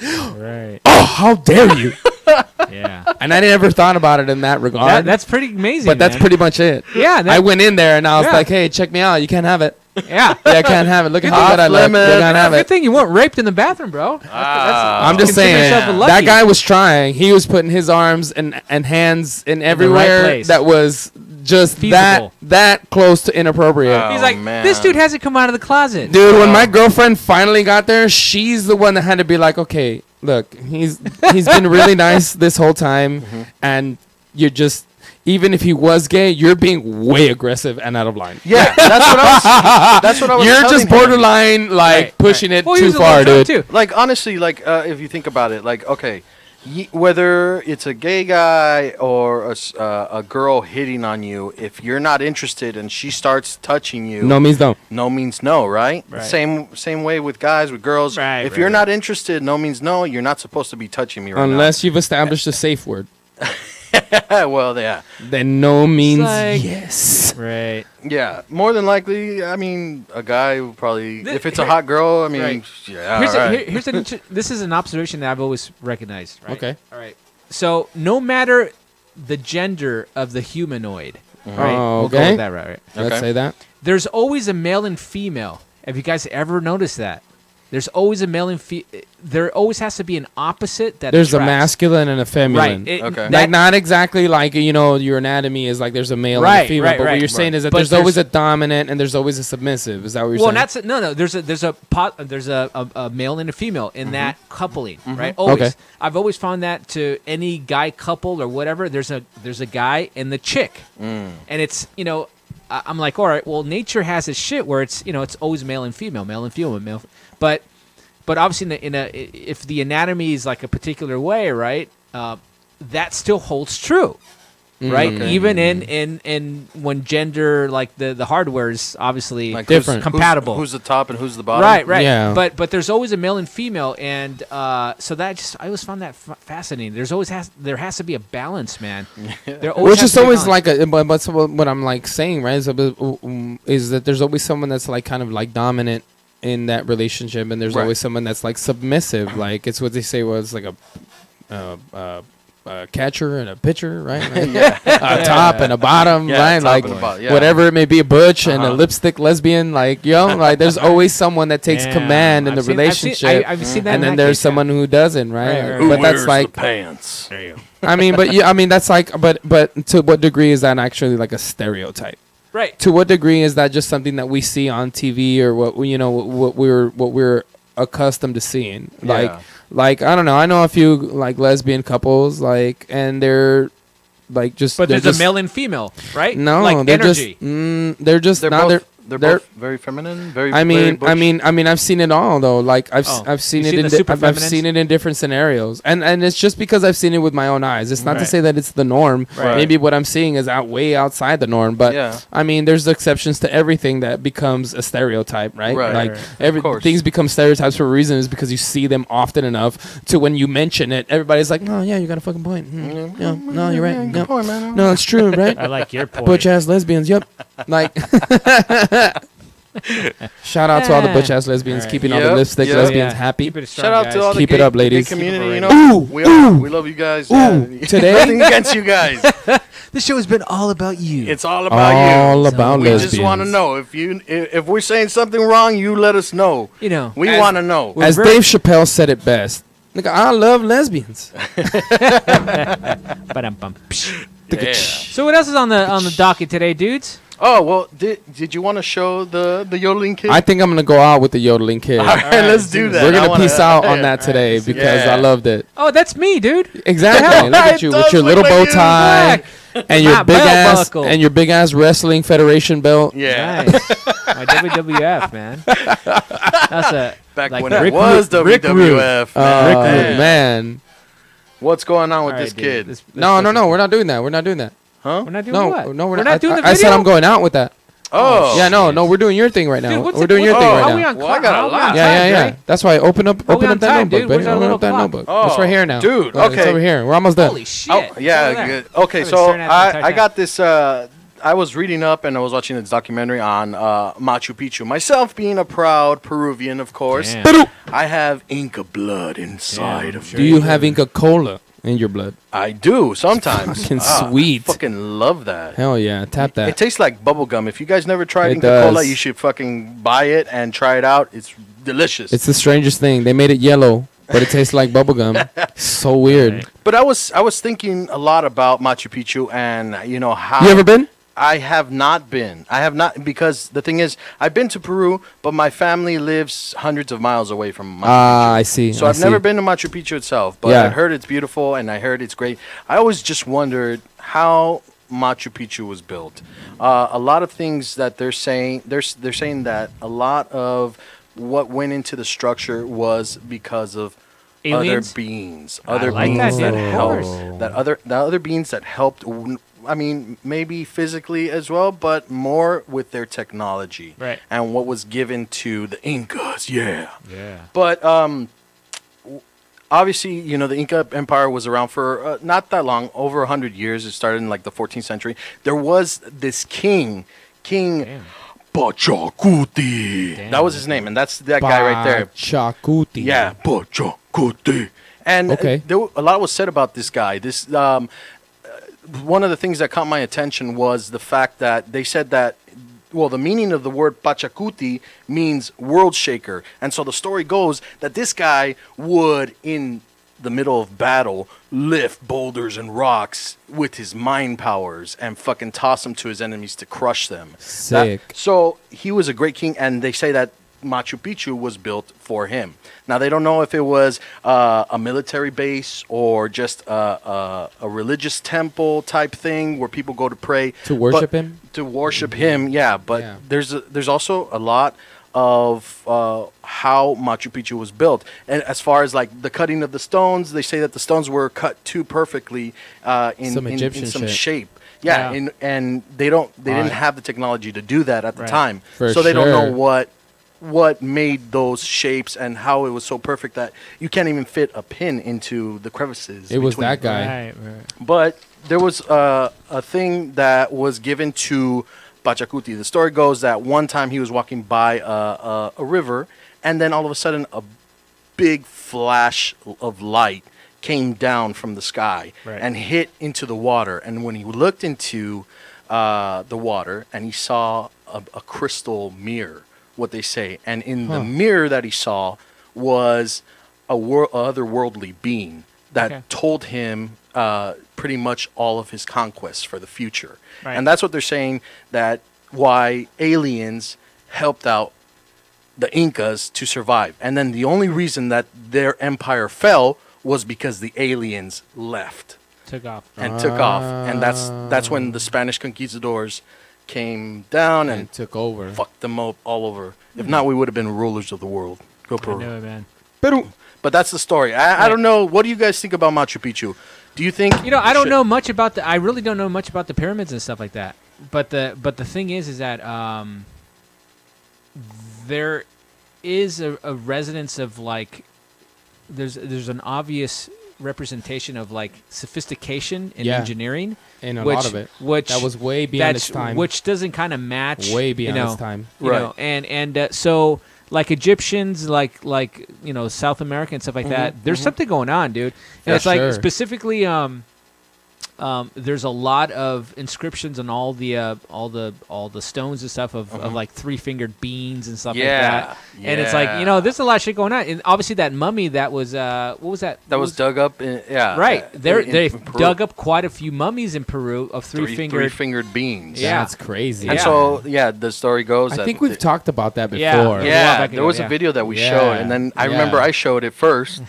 Right.
Oh, how dare you?
Yeah.
And I never thought about it in that regard.
That's pretty amazing.
but that's
man.
pretty much it.
Yeah.
I went in there and I was
Yeah.
like, hey, check me out. You can't have it.
Yeah.
Yeah, I can't have it. Look at how good I look. You
limit.
can't have
Good
it.
thing you weren't raped in the bathroom, bro.
I'm just
Consider
saying,
yourself lucky.
that guy was trying. He was putting his arms and hands in everywhere
place.
that was just
Feasible.
that close to inappropriate.
Oh,
He's like,
man.
this dude hasn't come out of the closet.
Dude, when my girlfriend finally got there, she's the one that had to be like, okay, look, he's been really nice this whole time, and you're just, even if he was gay, you're being way aggressive and out of line.
Yeah, that's what I was
You're
telling
just
him.
borderline,
Right,
pushing it
Well, he
too
was a
far,
little
dude.
drunk, too.
Like, honestly, if you think about it, okay, whether it's a gay guy or a girl hitting on you, if you're not interested and she starts touching you,
No means no.
no means no, right?
Right.
Same way with guys, with girls.
Right,
if
right,
you're
right.
not interested, no means no. You're not supposed to be touching me right
Unless you've established a safe word.
now. Well, yeah.
Then no means
like-
yes.
Right.
Yeah, more than likely, I mean, a guy who probably,
Th-
if it's a
here-
hot girl, I mean,
Right.
yeah,
Here's,
all right.
here's this is an observation that I've always recognized. Right?
Okay.
All right. So no matter the gender of the humanoid, right?
Oh,
We'll go
okay.
with that, right?
Let's
Okay.
say that.
There's always a male and female. Have you guys ever noticed that? There's always a male and there always has to be an opposite that
There's a
attracts.
masculine and a feminine.
Right.
Okay.
Like not exactly like your anatomy is like there's a male and
Right,
a female,
right,
but what
right.
you're saying is that
But
there's always a
there's-
dominant and there's always a submissive. Is that what you're
Well,
saying?
that's no. There's a male and a female in that coupling, right? Always.
Okay.
I've always found that to any guy couple or whatever. There's a guy and the chick, and it's I'm like, all right, well, nature has its shit where it's it's always male and female, but obviously if the anatomy is like a particular way, right? That still holds true. Right,
Okay.
even in when gender like the hardware is obviously
Like
different.
compatible.
Who's the top and who's the bottom?
Right.
Yeah.
But there's always a male and female, and so that I always found that fascinating. There has to be a balance, man. There always
Which
has
is
to be a
always
balance.
like but so what I'm like saying, right? Is that there's always someone that's like kind of like dominant in that relationship, and there's
Right.
always someone that's like submissive. Like it's what they say was like a catcher and a pitcher, right? A top and a bottom,
Yeah,
right?
top
Like
and a bottom, yeah.
whatever it may be, a butch and a
Uh-huh.
lipstick lesbian, like like there's always someone that takes
Yeah.
command in
I've
the
seen-
relationship,
I've seen that,
and
in
then
that
there's
case, yeah.
someone who doesn't, right?
Right, right,
Who
But
wears
that's like
the pants?
I mean, that's like, but to what degree is that actually like a stereotype?
Right.
To what degree is that just something that we see on TV or what we're accustomed to seeing?
Yeah.
Like I don't know. I know a few like lesbian couples, like, and they're like just.
But
they're
there's
just,
a male and female, right?
No,
like
they're
energy.
just. They're just
They're
not.
both, They're
They're-
both very feminine. Very.
I
very
mean,
butch.
I mean, I've seen it all though. Like I've
Oh,
I've seen
you've
it
seen
in
the super
I've seen it in different scenarios, and it's just because I've seen it with my own eyes. It's not to
Right.
say that it's the norm.
Right.
Maybe what I'm seeing is way outside the norm, but
Yeah.
I mean, there's exceptions to everything that becomes a stereotype, right?
Right.
Like
Right.
course.
things become stereotypes for a reason. Is because you see them often enough to when you mention it, everybody's like, "No, yeah, you got a fucking point. Yeah, no, you're right.
Good
No,
point, man.
no, it's true, right?
I like your point.
Butch ass lesbians. Yep. Like, shout out to all the butch ass lesbians
Right.
keeping all the
Yep,
lipstick
yep.
lesbians
Yeah.
happy.
Keep it strong,
Shout out
guys.
to all the
Keep it
gay,
up, ladies.
gay community.
Keep it
You know,
rolling.
we love you guys.
Ooh,
Yeah.
today-
Nothing against you guys.
This show has been all about you.
It's all about
All
you.
about
We
lesbians.
just want to know if we're saying something wrong, you let us know.
you know.
We
As-
want to know.
As Dave Chappelle said it best, like, I love lesbians.
Ba-dum-bum. Psh.
Yeah.
So what else is on the docket today, dudes?
Oh well, did you want to show the yodeling kid?
I think I'm gonna go out with the yodeling kid.
All right, let's do that.
We're
I
gonna
wanna-
peace out on that today because
Yeah.
I loved it.
Oh, that's me, dude.
Exactly. Look at
It
you
does
with your
look
little
like
bow
you.
tie and your
My
big
belt
ass
buckle.
and your big ass wrestling federation belt.
Yeah.
Nice. My WWF, man. That's a
Back
like
when it
Rick
was
Rude- Rick
WWF.
Oh
man.
man.
What's going on with
All right,
this
dude.
kid?
No, we're not doing that. We're not doing that.
Huh?
We're not doing
No,
what?
no,
we're not doing the
I
video.
said I'm going out with that.
Oh.
Yeah, no, we're doing your thing right now.
Dude, what's
We're
it-
doing your
what-
thing
oh,
right
are
now.
we on
Well, I
clock?
got a
Are we
lot.
on
Yeah,
time,
yeah, yeah.
Dre?
That's why open up
we on
that
time,
notebook,
dude?
baby.
Where's our
Open
little
up that
clock?
notebook.
Oh,
It's right here now.
dude,
It's
okay.
over here. We're almost done.
Holy shit.
Oh,
Look
yeah,
at that.
good. Okay,
I've been
so
staring at it the
I
entire
got this. I was reading up and I was watching this documentary on Machu Picchu. Myself being a proud Peruvian, of course,
Damn.
I have Inca blood inside of
Do
me.
you have Inca Cola in your blood?
I do sometimes.
Fucking sweet.
Fucking love that.
Hell yeah. Tap
It
that.
tastes like bubble gum. If you guys never tried
It
Inca
does.
Cola, you should fucking buy it and try it out. It's delicious.
It's the strangest thing. They made it yellow, but it tastes like bubblegum. So weird.
But I was thinking a lot about Machu Picchu and you know how
You ever been?
I have not been. I have not because the thing is I've been to Peru, but my family lives hundreds of miles away from Machu Picchu.
Ah, I see.
So
I
I've
see.
never been to Machu Picchu itself, but
Yeah.
I heard it's beautiful and I heard it's great. I always just wondered how Machu Picchu was built. A lot of things that they're saying they're saying that a lot of what went into the structure was because of
Aliens?
other beings,
I
other
like
beings
that,
that,
dude. Of
helped,
course.
that other beings that helped. I mean, maybe physically as well, but more with their technology
Right.
and what was given to the Incas. Yeah.
Yeah.
But obviously, you know, the Inca Empire was around for not that long, over 100 years. It started in like the 14th century. There was this King
Damn.
Pachacuti.
Damn.
That was his name, and that's that guy right there.
Chakuti.
Yeah, Pachacuti. And
Okay.
a lot was said about this guy. This one of the things that caught my attention was the fact that they said that, well, the meaning of the word Pachacuti means world shaker. And so the story goes that this guy would, in the middle of battle, lift boulders and rocks with his mind powers and fucking toss them to his enemies to crush them.
Sick.
So he was a great king, and they say that Machu Picchu was built for him. Now, they don't know if it was a military base or just a religious temple type thing where people go to pray.
To worship
But-
him?
To worship him, yeah. But
Yeah.
there's also a lot of how Machu Picchu was built. And as far as like the cutting of the stones, they say that the stones were cut too perfectly in
Some
in
Egyptian
some
shit.
shape. Yeah,
Yeah.
and they didn't
Right.
have the technology to do that at the
Right.
time.
For
So they don't know
sure.
what made those shapes and how it was so perfect that you can't even fit a pin into the crevices.
It was
between.
that guy.
Right, right.
But there was a thing that was given to Pachacuti. The story goes that one time he was walking by a river, and then all of a sudden a big flash of light came down from the sky
Right.
and hit into the water. And when he looked into the water, and he saw a crystal mirror, what they say, and in the mirror that he saw was a otherworldly being that
Okay.
told him pretty much all of his conquests for the future.
Right.
And that's what they're saying, that why aliens helped out the Incas to survive. And then the only reason that their empire fell was because the aliens left
Took off.
and took off. And that's when the Spanish conquistadors came down and
And took over.
fucked them up all over. If not, we would have been rulers of the world. Go
I
Peru.
know it, man.
But that's the story. I don't know. What do you guys think about Machu Picchu? Do you think
I don't know much about I really don't know much about the pyramids and stuff like that. But the thing is that there is a resonance of like there's an obvious representation of like sophistication in
Yeah.
engineering,
And a
which,
lot of it.
which
That was way beyond its time.
which doesn't kind of match
Way beyond
you know,
its time.
you
Right.
know, and so like Egyptians, like South America and stuff like that. There's something going on, dude. And
For
it's like
sure.
specifically, there's a lot of inscriptions on all the stones and stuff of like 3-fingered beans and stuff like that. And it's like there's a lot of shit going on. And obviously that mummy that was what was that?
that was dug up?
Right. They
in Peru.
dug up quite a few mummies in Peru of 3-fingered.
three-fingered beans.
Yeah.
That's crazy.
And
Yeah.
so the story goes.
I
that
think we've talked about that before.
Yeah.
Yeah,
A while back
there
ago,
was
yeah.
a video that we
Yeah.
showed, and then I remember
Yeah.
I showed it first,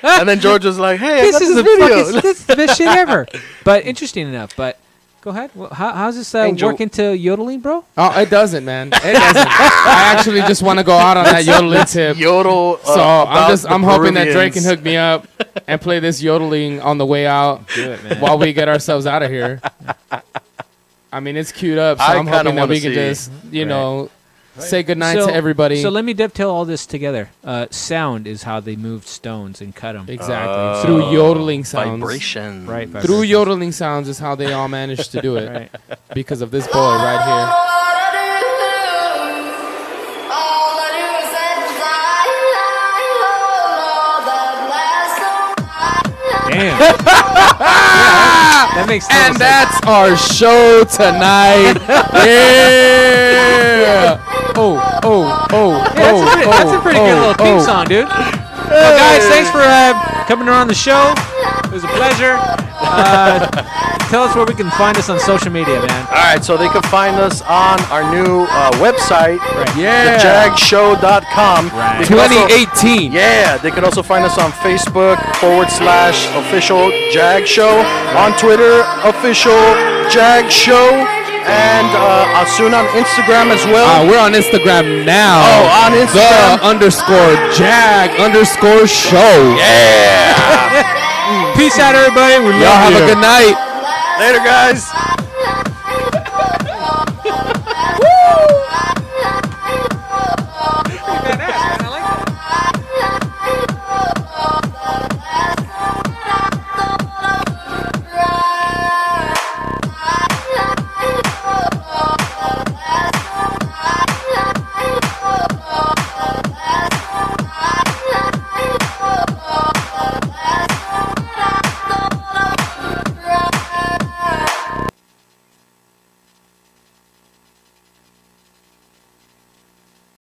and then George was like, "Hey, I
This
got
is
this
the
video."
fucking this is the best shit ever. But interesting enough. But go ahead. How's this
Angel-
work into yodeling, bro?
Oh, it doesn't, man. It doesn't. I actually just want to go out on that yodeling tip.
Yodel.
So I'm hoping that Drake can hook me up and play this yodeling on the way out
Do it, man.
while we get ourselves out of here. I mean, it's queued up, so
I
I'm
kinda
hoping that
wanna
we can
see.
just, say goodnight to everybody.
So let me dovetail all this together. Sound is how they moved stones and cut them.
Exactly. Through yodeling sounds.
vibration.
Right.
Through yodeling sounds is how they all managed to do it.
Right.
Because of this boy right here.
Damn. That makes
And
sense.
that's our show tonight. Yeah.
That's a pretty good little theme song, dude. Well, guys, thanks for coming on the show. It was a pleasure. Tell us where we can find us on social media, man.
All right, so they can find us on our new website,
Yeah.
thejagshow.com.
Right.
They can also-
2018.
Yeah, they can also find us on Facebook /official Jag Show, on Twitter official Jag Show, and soon on Instagram as well.
We're on Instagram now.
Oh, on Instagram.
_Jag_show.
Yeah.
Peace out, everybody. We love
Y'all have
you.
a good night.
Later, guys.